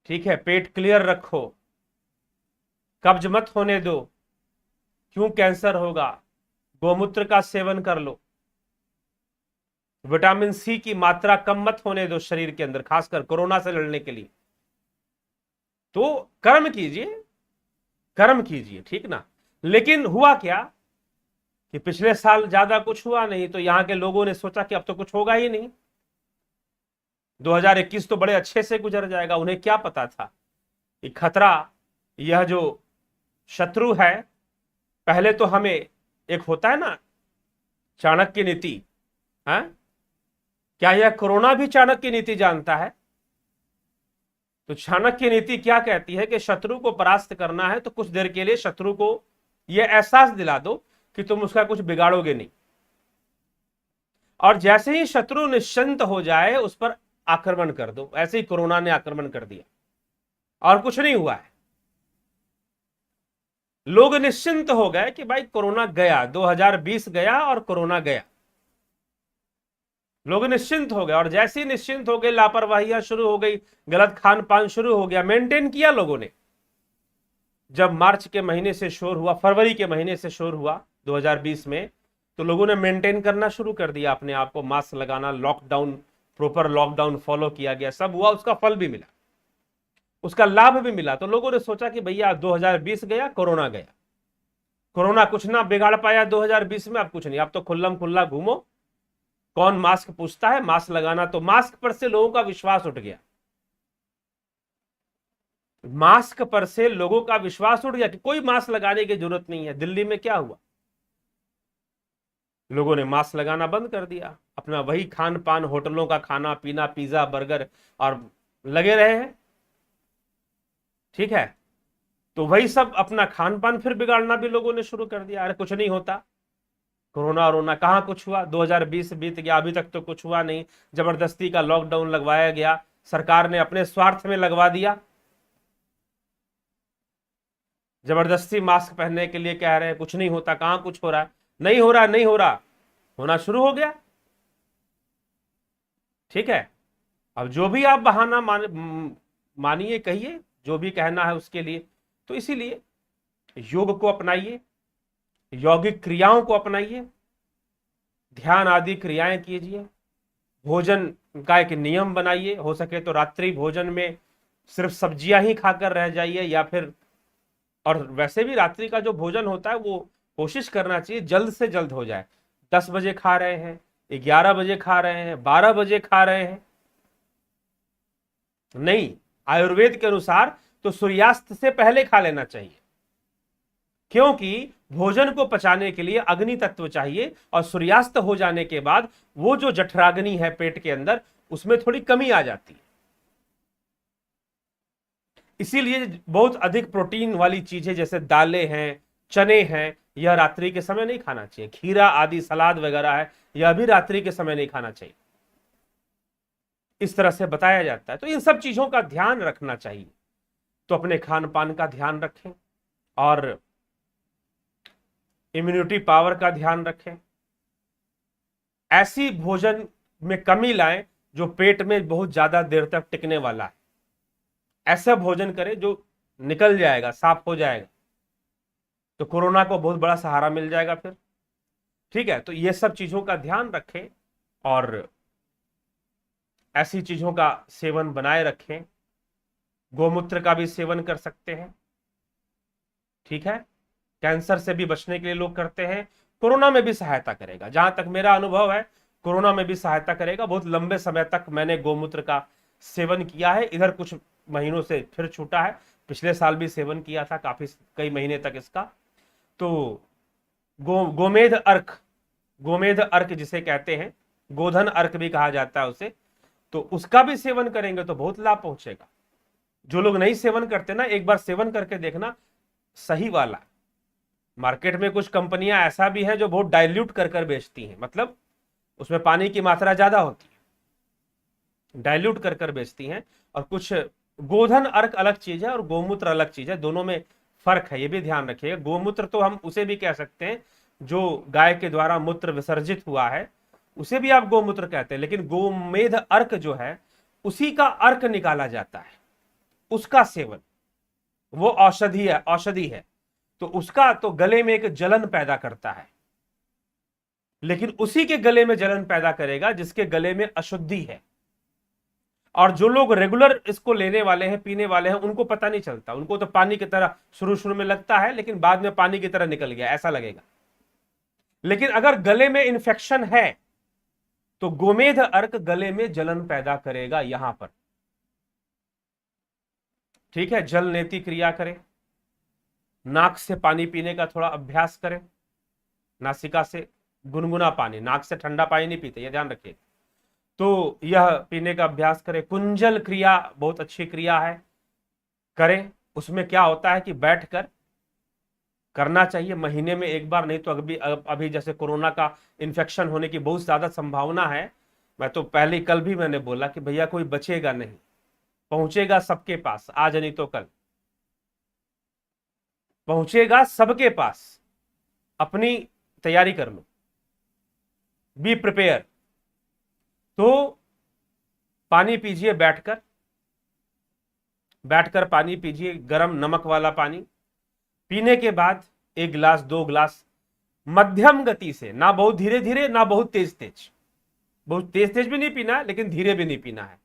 ठीक है, पेट क्लियर रखो, कब्ज मत होने दो। क्यों कैंसर होगा? गोमूत्र का सेवन कर लो। विटामिन सी की मात्रा कम मत होने दो शरीर के अंदर, खासकर कोरोना से लड़ने के लिए। तो कर्म कीजिए, कर्म कीजिए, ठीक ना। लेकिन हुआ क्या कि पिछले साल ज्यादा कुछ हुआ नहीं, तो यहां के लोगों ने सोचा कि अब तो कुछ होगा ही नहीं, 2021 तो बड़े अच्छे से गुजर जाएगा। उन्हें क्या पता था कि खतरा, यह जो शत्रु है, पहले तो हमें, एक होता है ना चाणक्य नीति, है? क्या यह कोरोना भी चाणक्य नीति जानता है? तो चाणक्य नीति क्या कहती है कि शत्रु को परास्त करना है तो कुछ देर के लिए शत्रु को यह एहसास दिला दो कि तुम उसका कुछ बिगाड़ोगे नहीं, और जैसे ही शत्रु निश्चिंत हो जाए उस पर आक्रमण कर दो। ऐसे ही कोरोना ने आक्रमण कर दिया और कुछ नहीं हुआ है। लोग निश्चिंत हो गए कि भाई कोरोना गया, 2020 गया और कोरोना गया। लोग निश्चिंत हो गए, और जैसे ही निश्चिंत हो गए, लापरवाहियां शुरू हो गई, गलत खान पान शुरू हो गया। मेंटेन किया लोगों ने। जब मार्च के महीने से शोर हुआ, फरवरी के महीने से शोर हुआ 2020 में, तो लोगों ने मेंटेन करना शुरू कर दिया अपने आप को, मास्क लगाना, लॉकडाउन, प्रॉपर लॉकडाउन फॉलो किया गया, सब हुआ। उसका फल भी मिला, उसका लाभ भी मिला। तो लोगों ने सोचा कि भैया 2020 गया, कोरोना गया, कोरोना कुछ ना बिगाड़ पाया 2020 में, अब कुछ नहीं, अब तो खुल्लम खुल्ला घूमो। कौन मास्क पूछता है? मास्क लगाना, तो मास्क पर से लोगों का विश्वास उठ गया। मास्क पर से लोगों का विश्वास उठ गया कि कोई मास्क लगाने की जरूरत नहीं है। दिल्ली में क्या हुआ, लोगों ने मास्क लगाना बंद कर दिया, अपना वही खान पान, होटलों का खाना पीना, पिज्जा बर्गर और लगे रहे हैं। ठीक है, तो वही सब अपना खान पान फिर बिगाड़ना भी लोगों ने शुरू कर दिया। अरे कुछ नहीं होता, कोरोना वरोना कहाँ कुछ हुआ, 2020 बीत गया, अभी तक तो कुछ हुआ नहीं। जबरदस्ती का लॉकडाउन लगवाया गया, सरकार ने अपने स्वार्थ में लगवा दिया। जबरदस्ती मास्क पहनने के लिए कह रहे हैं, कुछ नहीं होता, कहां कुछ हो रहा है, नहीं हो रहा, नहीं हो रहा, होना शुरू हो गया। ठीक है, अब जो भी आप बहाना मानिए, कहिए जो भी कहना है उसके लिए। तो इसीलिए योग को अपनाइए, यौगिक क्रियाओं को अपनाइए, ध्यान आदि क्रियाएं कीजिए, भोजन का एक नियम बनाइए। हो सके तो रात्रि भोजन में सिर्फ सब्जियां ही खाकर रह जाइए, या फिर, और वैसे भी रात्रि का जो भोजन होता है वो कोशिश करना चाहिए जल्द से जल्द हो जाए। 10 बजे खा रहे हैं, 11 बजे खा रहे हैं, 12 बजे खा रहे हैं, नहीं, आयुर्वेद के अनुसार तो सूर्यास्त से पहले खा लेना चाहिए, क्योंकि भोजन को पचाने के लिए अग्नि तत्व चाहिए, और सूर्यास्त हो जाने के बाद वो जो जठराग्नि है पेट के अंदर, उसमें थोड़ी कमी आ जाती है। इसीलिए बहुत अधिक प्रोटीन वाली चीजें जैसे दालें हैं, चने हैं, यह रात्रि के समय नहीं खाना चाहिए। खीरा आदि सलाद वगैरह है, यह भी रात्रि के समय नहीं खाना चाहिए, इस तरह से बताया जाता है। तो इन सब चीजों का ध्यान रखना चाहिए। तो अपने खान पान का ध्यान रखें, और इम्यूनिटी पावर का ध्यान रखें। ऐसी भोजन में कमी लाएं जो पेट में बहुत ज्यादा देर तक टिकने वाला है। ऐसा भोजन करें जो निकल जाएगा, साफ हो जाएगा, तो कोरोना को बहुत बड़ा सहारा मिल जाएगा फिर। ठीक है, तो ये सब चीजों का ध्यान रखें, और ऐसी चीजों का सेवन बनाए रखें। गोमूत्र का भी सेवन कर सकते हैं। ठीक है, कैंसर से भी बचने के लिए लोग करते हैं, कोरोना में भी सहायता करेगा। जहां तक मेरा अनुभव है, कोरोना में भी सहायता करेगा। बहुत लंबे समय तक मैंने गोमूत्र का सेवन किया है, इधर कुछ महीनों से फिर छूटा है, पिछले साल भी सेवन किया था काफी, कई महीने तक इसका। तो गोमेध अर्क, गोमेध अर्क जिसे कहते हैं, गोधन अर्क भी कहा जाता है उसे, तो उसका भी सेवन करेंगे तो बहुत लाभ पहुंचेगा। जो लोग नहीं सेवन करते ना, एक बार सेवन करके देखना, सही वाला। मार्केट में कुछ कंपनियां ऐसा भी है जो बहुत डाइल्यूट कर कर बेचती हैं, मतलब उसमें पानी की मात्रा ज्यादा होती है, डाइल्यूट कर कर बेचती हैं। और कुछ, गोधन अर्क अलग चीज है और गोमूत्र अलग चीज है, दोनों में फर्क है, ये भी ध्यान रखिएगा। गोमूत्र तो हम उसे भी कह सकते हैं जो गाय के द्वारा मूत्र विसर्जित हुआ है, उसे भी आप गोमूत्र कहते हैं। लेकिन गोमेध अर्क जो है, उसी का अर्क निकाला जाता है, उसका सेवन, वो औषधि है, औषधि है, तो उसका तो गले में एक जलन पैदा करता है। लेकिन उसी के गले में जलन पैदा करेगा जिसके गले में अशुद्धि है। और जो लोग रेगुलर इसको लेने वाले हैं, पीने वाले हैं, उनको पता नहीं चलता, उनको तो पानी की तरह शुरू शुरू में लगता है, लेकिन बाद में पानी की तरह निकल गया ऐसा लगेगा। लेकिन अगर गले में इंफेक्शन है तो गोमेध अर्क गले में जलन पैदा करेगा यहां पर। ठीक है, जल नेति क्रिया करें, नाक से पानी पीने का थोड़ा अभ्यास करें, नासिका से गुनगुना पानी, नाक से ठंडा पानी नहीं पीते, यह ध्यान रखिए। तो यह पीने का अभ्यास करें। कुंजल क्रिया बहुत अच्छी क्रिया है, करें। उसमें क्या होता है कि बैठकर करना चाहिए, महीने में एक बार, नहीं तो अभी जैसे कोरोना का इन्फेक्शन होने की बहुत ज्यादा संभावना है। मैं तो पहले कल भी मैंने बोला कि भैया कोई बचेगा नहीं, पहुंचेगा सबके पास, आज नहीं तो कल पहुंचेगा सबके पास। अपनी तैयारी कर लो, बी प्रिपेयर। तो पानी पीजिए, बैठकर, बैठकर पानी पीजिए, गरम नमक वाला पानी। पीने के बाद 1 गिलास 2 गिलास मध्यम गति से, ना बहुत धीरे धीरे ना बहुत तेज तेज, बहुत तेज तेज भी नहीं पीना है लेकिन धीरे भी नहीं पीना है,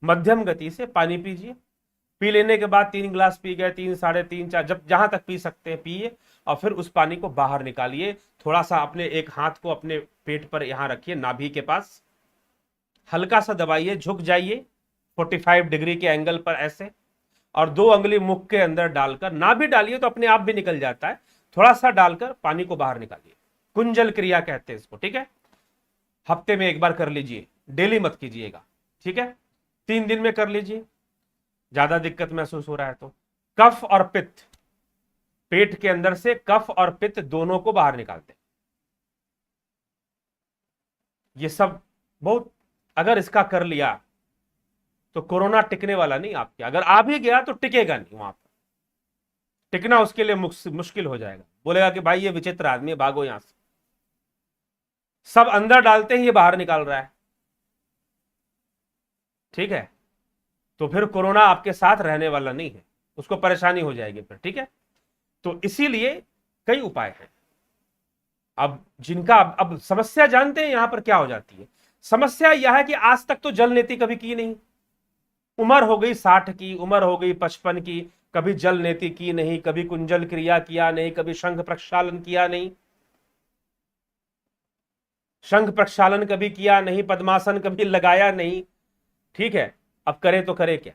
मध्यम गति से पानी पीजिए। पी लेने के बाद 3 गिलास पी गए, 3, 3.5, 4, जब जहां तक पी सकते हैं पिए, और फिर उस पानी को बाहर निकालिए। थोड़ा सा अपने एक हाथ को अपने पेट पर यहां रखिए, नाभि के पास, हल्का सा दबाइए, झुक जाइए 45 डिग्री के एंगल पर ऐसे, और 2 अंगुली मुख के अंदर डालकर, ना भी डालिए तो अपने आप भी निकल जाता है, थोड़ा सा डालकर पानी को बाहर निकालिए। कुंजल क्रिया कहते हैं इसको, ठीक है। हफ्ते में 1 बार कर लीजिए, डेली मत कीजिएगा, ठीक है। 3 दिन में कर लीजिए, ज्यादा दिक्कत महसूस हो रहा है तो। कफ और पित्त, पेट के अंदर से कफ और पित्त दोनों को बाहर निकालते हैं। ये सब बहुत, अगर इसका कर लिया तो कोरोना टिकने वाला नहीं आपके, अगर आ भी गया तो टिकेगा नहीं वहां पर, टिकना उसके लिए मुश्किल हो जाएगा। बोलेगा कि भाई ये विचित्र आदमी है, भागो यहां से। सब अंदर डालते ही ये बाहर निकाल रहा है, ठीक है। तो फिर कोरोना आपके साथ रहने वाला नहीं है, उसको परेशानी हो जाएगी फिर, ठीक है। तो इसीलिए कई उपाय हैं। अब जिनका अब समस्या जानते हैं यहां पर क्या हो जाती है। समस्या यह है कि आज तक तो जल नेति कभी की नहीं, उम्र हो गई 60 की, उम्र हो गई 55 की, कभी जल नेति की नहीं, कभी कुंजल क्रिया किया नहीं, कभी शंख प्रक्षालन किया नहीं, शंख प्रक्षालन कभी किया नहीं, पद्मासन कभी लगाया नहीं, ठीक है। अब करे तो करे क्या।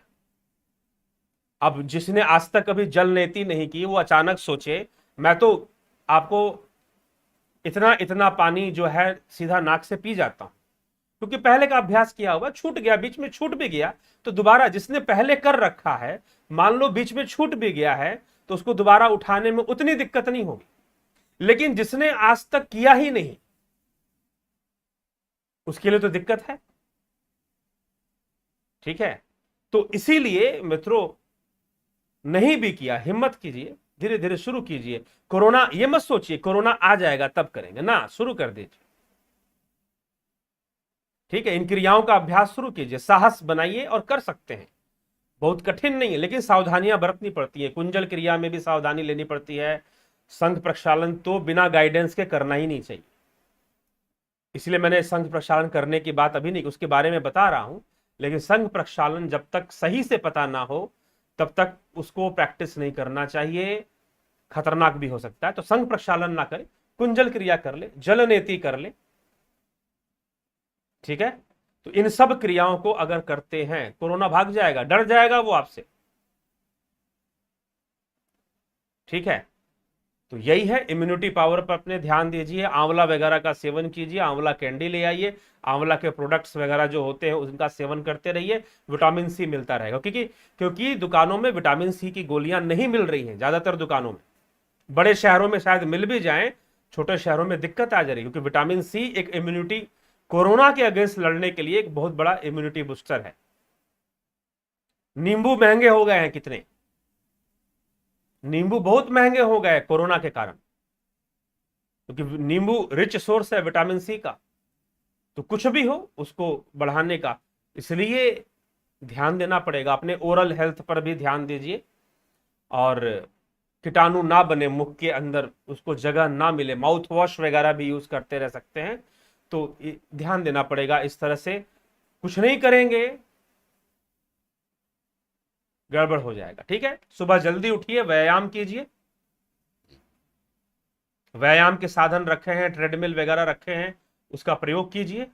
अब जिसने आज तक कभी जल नेति नहीं की, वो अचानक सोचे मैं तो आपको इतना इतना पानी जो है सीधा नाक से पी जाता हूं, क्योंकि पहले का अभ्यास किया हुआ, छूट गया, बीच में छूट भी गया तो दोबारा, जिसने पहले कर रखा है, मान लो बीच में छूट भी गया है तो उसको दोबारा उठाने में उतनी दिक्कत नहीं होगी। लेकिन जिसने आज तक किया ही नहीं, उसके लिए तो दिक्कत है, ठीक है। तो इसीलिए मित्रों, नहीं भी किया, हिम्मत कीजिए, धीरे धीरे शुरू कीजिए। कोरोना, ये मत सोचिए कोरोना आ जाएगा तब करेंगे ना, शुरू कर दीजिए, ठीक है। इन क्रियाओं का अभ्यास शुरू कीजिए, साहस बनाइए और कर सकते हैं। बहुत कठिन नहीं है, लेकिन सावधानियां बरतनी पड़ती है। कुंजल क्रिया में भी सावधानी लेनी पड़ती है। शंख प्रक्षालन तो बिना गाइडेंस के करना ही नहीं चाहिए, इसलिए मैंने शंख प्रक्षालन करने की बात अभी नहीं, उसके बारे में बता रहा हूं। लेकिन शंख प्रक्षालन जब तक सही से पता ना हो तब तक उसको प्रैक्टिस नहीं करना चाहिए, खतरनाक भी हो सकता है। तो शंख प्रक्षालन ना करें, कुंजल क्रिया कर ले, जल नेति कर ले, ठीक है। तो इन सब क्रियाओं को अगर करते हैं, कोरोना भाग जाएगा, डर जाएगा वो आपसे, ठीक है। तो यही है, इम्यूनिटी पावर पर अपने ध्यान दीजिए, आंवला वगैरह का सेवन कीजिए, आंवला कैंडी ले आइए, आंवला के प्रोडक्ट्स वगैरह जो होते हैं उनका सेवन करते रहिए, विटामिन सी मिलता रहेगा। क्योंकि दुकानों में विटामिन सी की गोलियां नहीं मिल रही हैं, ज्यादातर दुकानों में। बड़े शहरों में शायद मिल भी जाएं, छोटे शहरों में दिक्कत आ जा रही है, क्योंकि विटामिन सी एक इम्यूनिटी, कोरोना के अगेंस्ट लड़ने के लिए एक बहुत बड़ा इम्यूनिटी बूस्टर है। नींबू महंगे हो गए हैं कितने, नींबू बहुत महंगे हो गए कोरोना के कारण, क्योंकि नींबू रिच सोर्स है विटामिन सी का। तो कुछ भी हो उसको बढ़ाने का, इसलिए ध्यान देना पड़ेगा। अपने ओरल हेल्थ पर भी ध्यान दीजिए, और कीटाणु ना बने मुख के अंदर, उसको जगह ना मिले, माउथ वॉश वगैरह भी यूज करते रह सकते हैं। तो ध्यान देना पड़ेगा। इस तरह से कुछ नहीं करेंगे, गड़बड़ हो जाएगा, ठीक है। सुबह जल्दी उठिए, व्यायाम कीजिए, व्यायाम के साधन रखे हैं, ट्रेडमिल वगैरह रखे हैं, उसका प्रयोग कीजिए,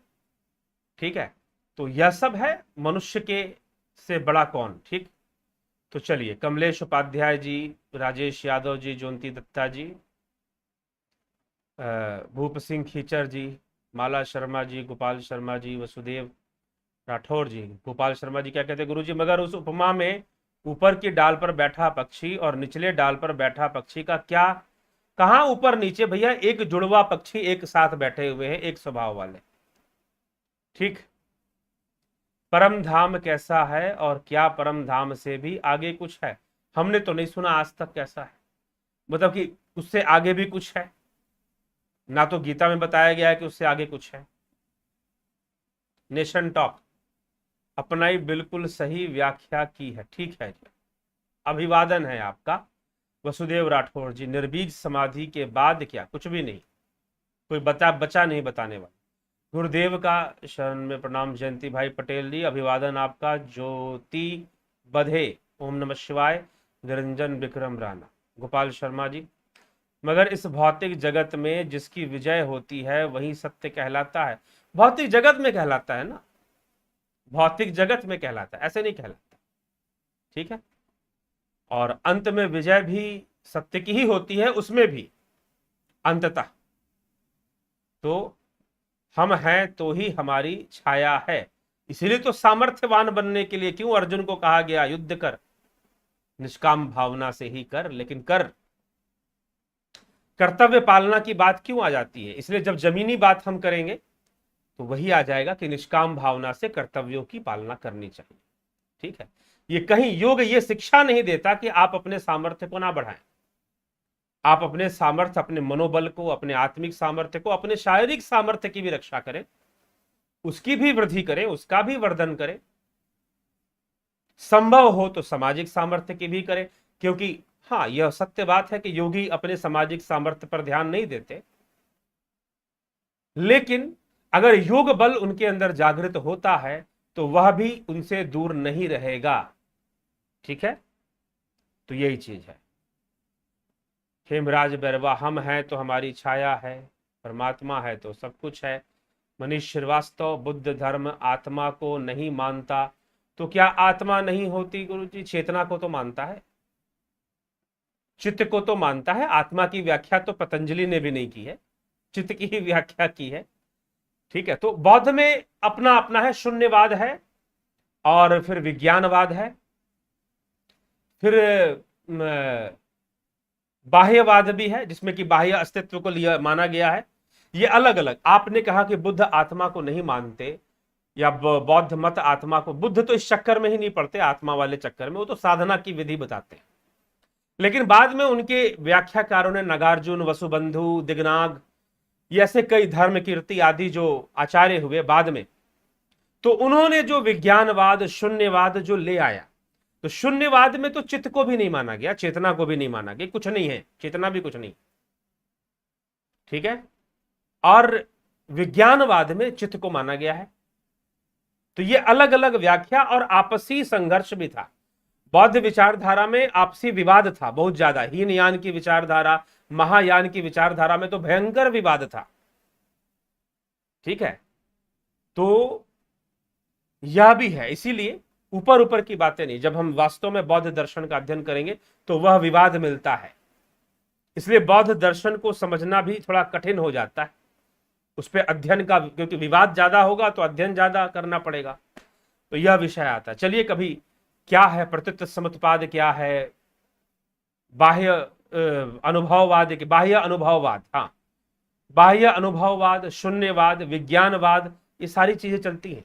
ठीक है। तो यह सब है, मनुष्य के से बड़ा कौन, ठीक। तो चलिए, कमलेश उपाध्याय जी, राजेश यादव जी, ज्योति दत्ता जी, भूप सिंह खीचर जी, माला शर्मा जी, गोपाल शर्मा जी, वसुदेव राठौर जी। गोपाल शर्मा जी क्या कहते हैं, गुरुजी मगर उस उपमा में ऊपर की डाल पर बैठा पक्षी और निचले डाल पर बैठा पक्षी का क्या, कहां ऊपर नीचे भैया, एक जुड़वा पक्षी एक साथ बैठे हुए हैं, एक स्वभाव वाले, ठीक। परम धाम कैसा है और क्या परम धाम से भी आगे कुछ है, हमने तो नहीं सुना आज तक कैसा है, मतलब कि उससे आगे भी कुछ है ना, तो गीता में बताया गया है कि उससे आगे कुछ है। नेशन टॉक अपनाई बिल्कुल सही व्याख्या की है, ठीक है जी, अभिवादन है आपका वसुदेव राठौर जी। निर्बीज समाधि के बाद क्या, कुछ भी नहीं, कोई बचा नहीं बताने वाला। गुरुदेव का शरण में प्रणाम, जयंती भाई पटेल जी, अभिवादन आपका। ज्योति बधे, ओम नमः शिवाय। निरंजन विक्रम राणा, गोपाल शर्मा जी, मगर इस भौतिक जगत में जिसकी विजय होती है वही सत्य कहलाता है। भौतिक जगत में कहलाता है ना, भौतिक जगत में कहलाता है, ऐसे नहीं कहलाता, ठीक है। और अंत में विजय भी सत्य की ही होती है, उसमें भी अंततः। तो हम हैं तो ही हमारी छाया है। इसीलिए तो सामर्थ्यवान बनने के लिए क्यों अर्जुन को कहा गया युद्ध कर, निष्काम भावना से ही कर, लेकिन कर। कर्तव्य पालना की बात क्यों आ जाती है? इसलिए जब जमीनी बात हम करेंगे तो वही आ जाएगा कि निष्काम भावना से कर्तव्यों की पालना करनी चाहिए। ठीक है, ये कहीं योग ये शिक्षा नहीं देता कि आप अपने सामर्थ्य को ना बढ़ाएं। आप अपने सामर्थ्य, अपने मनोबल को, अपने आत्मिक सामर्थ्य को, अपने शारीरिक सामर्थ्य की भी रक्षा करें, उसकी भी वृद्धि करें, उसका भी वर्धन करें। संभव हो तो सामाजिक सामर्थ्य की भी करें, क्योंकि हाँ, यह सत्य बात है कि योगी अपने सामाजिक सामर्थ्य पर ध्यान नहीं देते, लेकिन अगर योग बल उनके अंदर जागृत होता है तो वह भी उनसे दूर नहीं रहेगा। ठीक है, तो यही चीज है। हेमराज बैरवा, हम हैं तो हमारी छाया है, परमात्मा है तो सब कुछ है। मनीष श्रीवास्तव, बुद्ध धर्म आत्मा को नहीं मानता, तो क्या आत्मा नहीं होती गुरु जी? चेतना को तो मानता है, चित्त को तो मानता है। आत्मा की व्याख्या तो पतंजलि ने भी नहीं की है, चित्त की ही व्याख्या की है। ठीक है, तो बौद्ध में अपना अपना है, शून्यवाद है, और फिर विज्ञानवाद है, फिर बाह्यवाद भी है, जिसमें कि बाह्य अस्तित्व को लिया माना गया है। ये अलग अलग। आपने कहा कि बुद्ध आत्मा को नहीं मानते, या बौद्ध मत आत्मा को, बुद्ध तो इस चक्कर में ही नहीं पड़ते, आत्मा वाले चक्कर में, वो तो साधना की विधि बताते हैं। लेकिन बाद में उनके व्याख्याकारों ने, नागार्जुन, वसुबंधु, दिगनाग, ये ऐसे कई धर्म कीर्ति आदि जो आचार्य हुए बाद में, तो उन्होंने जो विज्ञानवाद, शून्यवाद जो ले आया, तो शून्यवाद में तो चित्त को भी नहीं माना गया, चेतना को भी नहीं माना गया, कुछ नहीं है, चेतना भी कुछ नहीं। ठीक है, और विज्ञानवाद में चित्त को माना गया है। तो ये अलग अलग व्याख्या और आपसी संघर्ष भी था। बौद्ध विचारधारा में आपसी विवाद था बहुत ज्यादा। हीनयान की विचारधारा, महायान की विचारधारा में तो भयंकर विवाद था। ठीक है, तो यह भी है। इसीलिए ऊपर ऊपर की बातें नहीं, जब हम वास्तव में बौद्ध दर्शन का अध्ययन करेंगे तो वह विवाद मिलता है। इसलिए बौद्ध दर्शन को समझना भी थोड़ा कठिन हो जाता है, उस पर अध्ययन का, क्योंकि विवाद ज्यादा होगा तो अध्ययन ज्यादा करना पड़ेगा। तो यह विषय आता है। चलिए, कभी क्या है प्रत्युत समुत्पाद, क्या है बाह्य अनुभववाद, बाह्य अनुभववाद, हाँ, बाह्य अनुभववाद, शून्यवाद, विज्ञानवाद, ये सारी चीजें चलती हैं।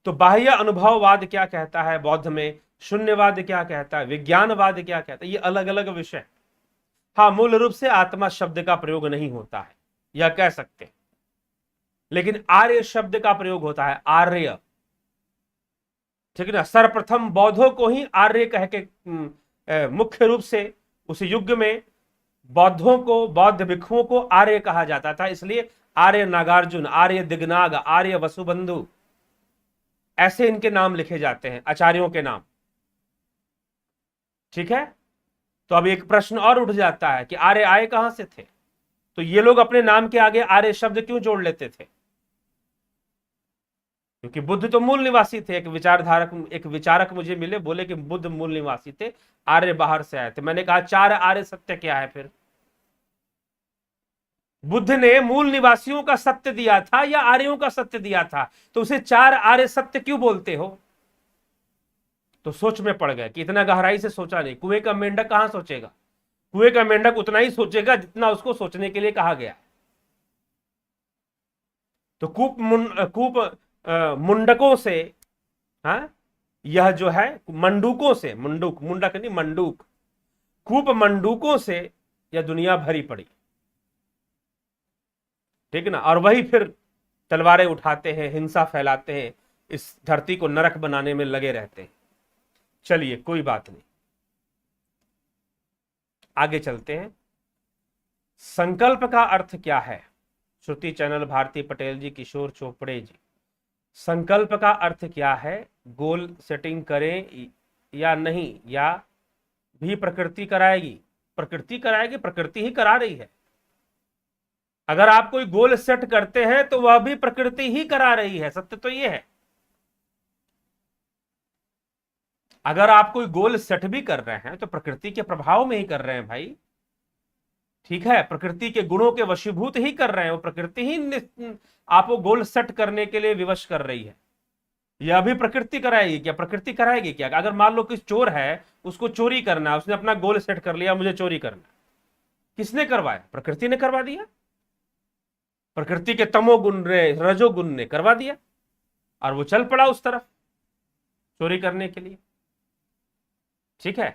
तो बाह्य अनुभववाद क्या कहता है बौद्ध में, शून्यवाद क्या कहता है, विज्ञानवाद क्या कहता है, ये अलग अलग विषय। हाँ, मूल रूप से आत्मा शब्द का प्रयोग नहीं होता है, यह कह सकते हैं, लेकिन आर्य शब्द का प्रयोग होता है, आर्य। ठीक है ना, सर्वप्रथम बौद्धों को ही आर्य कह के मुख्य रूप से उस युग में बौद्धों को, बौद्ध भिक्षुओं को आर्य कहा जाता था। इसलिए आर्य नागार्जुन, आर्य दिगनाग, आर्य वसुबंधु, ऐसे इनके नाम लिखे जाते हैं, आचार्यों के नाम। ठीक है, तो अब एक प्रश्न और उठ जाता है कि आर्य आए कहां से थे? तो ये लोग अपने नाम के आगे आर्य शब्द क्यों जोड़ लेते थे? क्योंकि बुद्ध तो मूल निवासी थे। एक विचारक मुझे मिले, बोले कि बुद्ध मूल निवासी थे, आर्य बाहर से आए थे। मैंने कहा, चार आर्य सत्य क्या है फिर? बुद्ध ने मूल निवासियों का सत्य दिया था या आर्यों का सत्य दिया था? तो उसे चार आर्य सत्य क्यों बोलते हो? तो सोच में पड़ गए कि इतना गहराई से सोचा नहीं। कुएं का मेंढक कहां सोचेगा? कुएं का मेंढक उतना ही सोचेगा जितना उसको सोचने के लिए कहा गया। तो कूप मुंडकों से, हाँ, यह जो है मंडूकों से, मुंडक नहीं, मंडूक, कूप मंडूकों से यह दुनिया भरी पड़ी। ठीक है ना, और वही फिर तलवारें उठाते हैं, हिंसा फैलाते हैं, इस धरती को नरक बनाने में लगे रहते हैं। चलिए, कोई बात नहीं, आगे चलते हैं। संकल्प का अर्थ क्या है? श्रुति चैनल, भारती पटेल जी, किशोर चोपड़े जी, संकल्प का अर्थ क्या है? गोल सेटिंग करें या नहीं, या भी प्रकृति कराएगी? प्रकृति कराएगी, प्रकृति ही करा रही है। अगर आप कोई गोल सेट करते हैं तो वह भी प्रकृति ही करा रही है, सत्य तो यह है। अगर आप कोई गोल सेट भी कर रहे हैं तो प्रकृति के प्रभाव में ही कर रहे हैं भाई। ठीक है, प्रकृति के गुणों के वशीभूत ही कर रहे हैं, वो प्रकृति ही आपको गोल सेट करने के लिए विवश कर रही है। यह भी प्रकृति कराएगी क्या? प्रकृति कराएगी क्या? अगर मान लो कि चोर है, उसको चोरी करना है, उसने अपना गोल सेट कर लिया, मुझे चोरी करना, किसने करवाया? प्रकृति ने करवा दिया। प्रकृति के तमोगुण ने, रजोगुण ने करवा दिया, और वो चल पड़ा उस तरफ चोरी करने के लिए। ठीक है,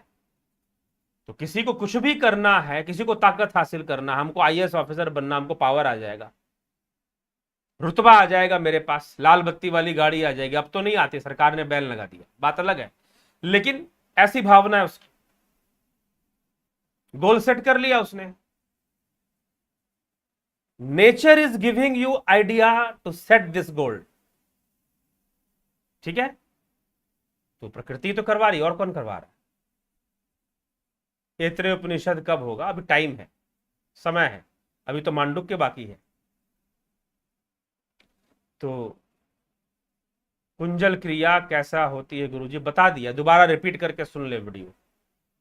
तो किसी को कुछ भी करना है, किसी को ताकत हासिल करना, हमको आईएएस ऑफिसर बनना, हमको पावर आ जाएगा, रुतबा आ जाएगा, मेरे पास लाल बत्ती वाली गाड़ी आ जाएगी। अब तो नहीं आती, सरकार ने बैन लगा दिया, बात अलग है, लेकिन ऐसी भावना है उसकी। गोल सेट कर लिया उसने। Nature is giving you idea to set this goal. ठीक है, तो प्रकृति तो करवा रही, और कौन करवा रहा है? ऐतरेय उपनिषद कब होगा? अभी टाइम है, समय है, अभी तो मांडुक्य बाकी है। तो कुंजल क्रिया कैसा होती है गुरुजी? बता दिया, दोबारा रिपीट करके सुन ले वीडियो,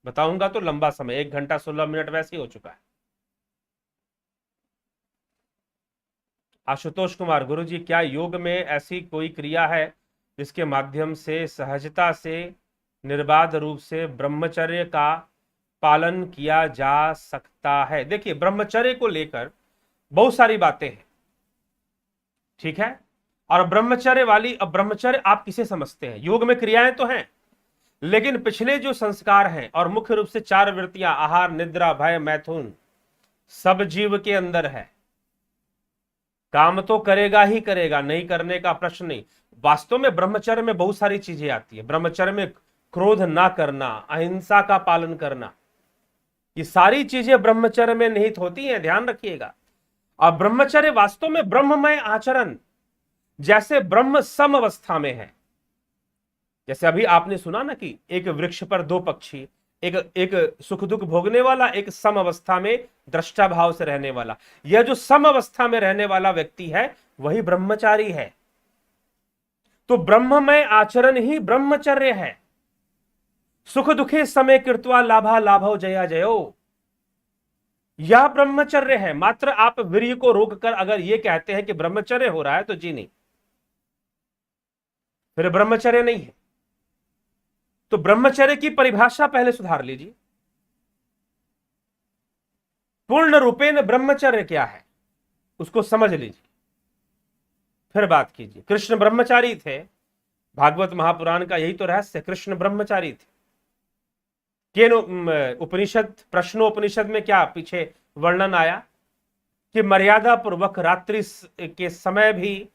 बताऊंगा तो लंबा समय, 1 घंटा 16 मिनट वैसे ही हो चुका है। आशुतोष कुमार, गुरुजी क्या योग में ऐसी कोई क्रिया है जिसके माध्यम से सहजता से निर्बाध रूप से ब्रह्मचर्य का पालन किया जा सकता है? देखिए, ब्रह्मचर्य को लेकर बहुत सारी बातें हैं। ठीक है, और ब्रह्मचर्य वाली, अब ब्रह्मचर्य आप किसे समझते हैं? योग में क्रियाएं तो हैं, लेकिन पिछले जो संस्कार हैं, और मुख्य रूप से 4 वृत्तियां, आहार, निद्रा, भय, मैथुन, सब जीव के अंदर है। काम तो करेगा ही करेगा, नहीं करने का प्रश्न नहीं। वास्तव में ब्रह्मचर्य में बहुत सारी चीजें आती है। ब्रह्मचर्य में क्रोध ना करना, अहिंसा का पालन करना, ये सारी चीजें ब्रह्मचर्य में निहित होती हैं, ध्यान रखिएगा। और ब्रह्मचर्य वास्तव में ब्रह्ममय आचरण, जैसे ब्रह्म सम अवस्था में है। जैसे अभी आपने सुना ना कि एक वृक्ष पर 2 पक्षी, एक सुख दुख भोगने वाला, एक सम अवस्था में दृष्टा भाव से रहने वाला। यह जो सम अवस्था में रहने वाला व्यक्ति है, वही ब्रह्मचारी है। तो ब्रह्ममय आचरण ही ब्रह्मचर्य है। सुख दुखे समय कृत्वा लाभा लाभो जया जयो, यह ब्रह्मचर्य है। मात्र आप वीर्य को रोककर अगर यह कहते हैं कि ब्रह्मचर्य हो रहा है, तो जी नहीं, फिर ब्रह्मचर्य नहीं है। तो ब्रह्मचर्य की परिभाषा पहले सुधार लीजिए। पूर्ण रूपेण ब्रह्मचर्य क्या है, उसको समझ लीजिए, फिर बात कीजिए। कृष्ण ब्रह्मचारी थे, भागवत महापुराण का यही तो रहस्य, कृष्ण ब्रह्मचारी थे। केन उपनिषद, प्रश्नोपनिषद में क्या पीछे वर्णन आया कि मर्यादा पूर्वक रात्रि के समय भी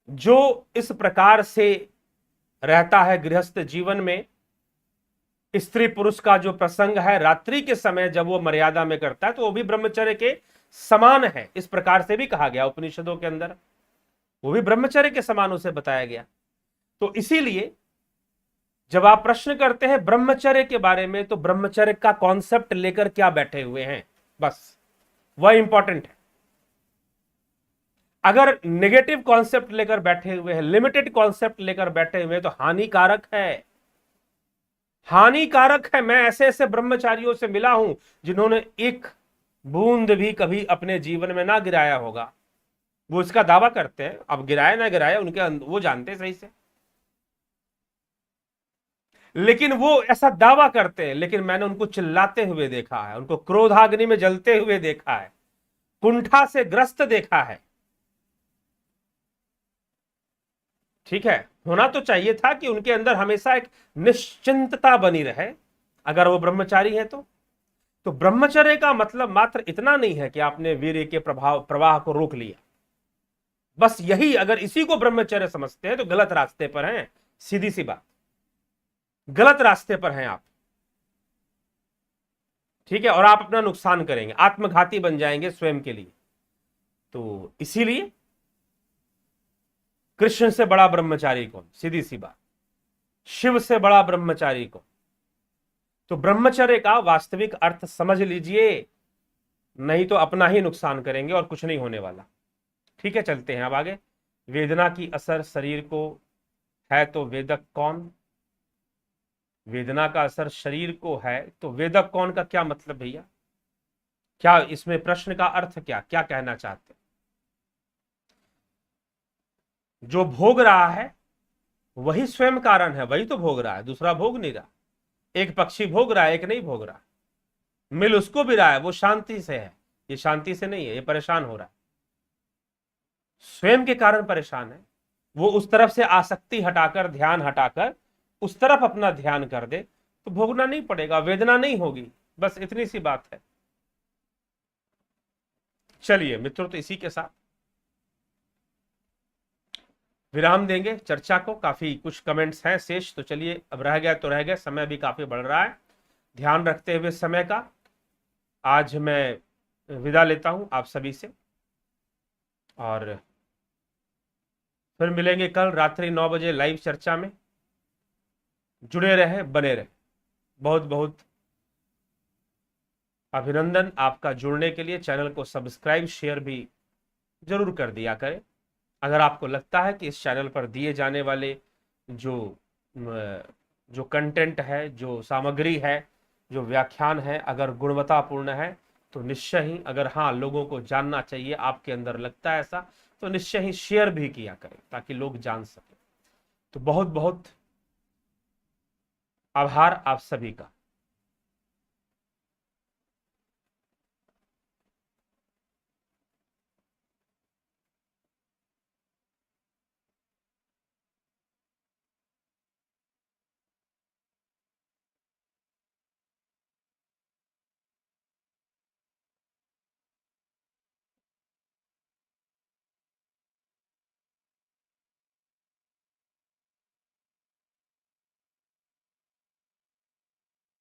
जो इस प्रकार से रहता है गृहस्थ जीवन में, स्त्री पुरुष का जो प्रसंग है, रात्रि के समय जब वो मर्यादा में करता है, तो वो भी ब्रह्मचर्य के समान है। इस प्रकार से भी कहा गया उपनिषदों के अंदर, वो भी ब्रह्मचर्य के समान उसे बताया गया। तो इसीलिए जब आप प्रश्न करते हैं ब्रह्मचर्य के बारे में, तो ब्रह्मचर्य का कॉन्सेप्ट लेकर क्या बैठे हुए हैं, बस वह इंपॉर्टेंट है। अगर नेगेटिव कॉन्सेप्ट लेकर बैठे हुए हैं, लिमिटेड कॉन्सेप्ट लेकर बैठे हुए हैं, तो हानिकारक है, हानिकारक है। मैं ऐसे ऐसे ब्रह्मचारियों से मिला हूं जिन्होंने एक बूंद भी कभी अपने जीवन में ना गिराया होगा। वो इसका दावा करते हैं, अब गिराया ना गिराया उनके वो जानते सही से, लेकिन वो ऐसा दावा करते हैं। लेकिन मैंने उनको चिल्लाते हुए देखा है, उनको क्रोधाग्नि में जलते हुए देखा है, कुंठा से ग्रस्त देखा है। ठीक है, होना तो चाहिए था कि उनके अंदर हमेशा एक निश्चिंतता बनी रहे, अगर वो ब्रह्मचारी है तो ब्रह्मचर्य का मतलब मात्र इतना नहीं है कि आपने वीर्य के प्रवाह को रोक लिया, बस यही। अगर इसी को ब्रह्मचर्य समझते हैं तो गलत रास्ते पर हैं, सीधी सी बात, गलत रास्ते पर हैं आप। ठीक है, और आप अपना नुकसान करेंगे, आत्मघाती बन जाएंगे स्वयं के लिए। तो इसीलिए कृष्ण से बड़ा ब्रह्मचारी कौन, सीधी सी बात, शिव से बड़ा ब्रह्मचारी कौन। तो ब्रह्मचर्य का वास्तविक अर्थ समझ लीजिए, नहीं तो अपना ही नुकसान करेंगे और कुछ नहीं होने वाला। ठीक है, चलते हैं अब आगे। वेदना की असर शरीर को है तो वेदक कौन? वेदना का असर शरीर को है तो वेदक कौन का क्या मतलब भैया? क्या इसमें प्रश्न का अर्थ क्या क्या कहना चाहते? जो भोग रहा है वही स्वयं कारण है, वही तो भोग रहा है, दूसरा भोग नहीं रहा। एक पक्षी भोग रहा है, एक नहीं भोग रहा। मिल उसको भी रहा है, वो शांति से है, ये शांति से नहीं है, ये परेशान हो रहा है, स्वयं के कारण परेशान है। वो उस तरफ से आसक्ति हटाकर, ध्यान हटाकर उस तरफ अपना ध्यान कर दे तो भोगना नहीं पड़ेगा, वेदना नहीं होगी। बस इतनी सी बात है। चलिए मित्रों, तो इसी के साथ विराम देंगे चर्चा को। काफी कुछ कमेंट्स हैं शेष, तो चलिए अब रह गया तो रह गया, समय भी काफी बढ़ रहा है। ध्यान रखते हुए समय का आज मैं विदा लेता हूं आप सभी से, और फिर मिलेंगे कल रात्रि 9 बजे लाइव चर्चा में। जुड़े रहे, बने रहे। बहुत बहुत अभिनंदन आपका जुड़ने के लिए। चैनल को सब्सक्राइब शेयर भी जरूर कर दिया करें। अगर आपको लगता है कि इस चैनल पर दिए जाने वाले जो कंटेंट है, जो सामग्री है, जो व्याख्यान है, अगर गुणवत्तापूर्ण है तो निश्चय ही, अगर हाँ लोगों को जानना चाहिए, आपके अंदर लगता है ऐसा, तो निश्चय ही शेयर भी किया करें ताकि लोग जान सकें। तो बहुत बहुत आभार आप सभी का।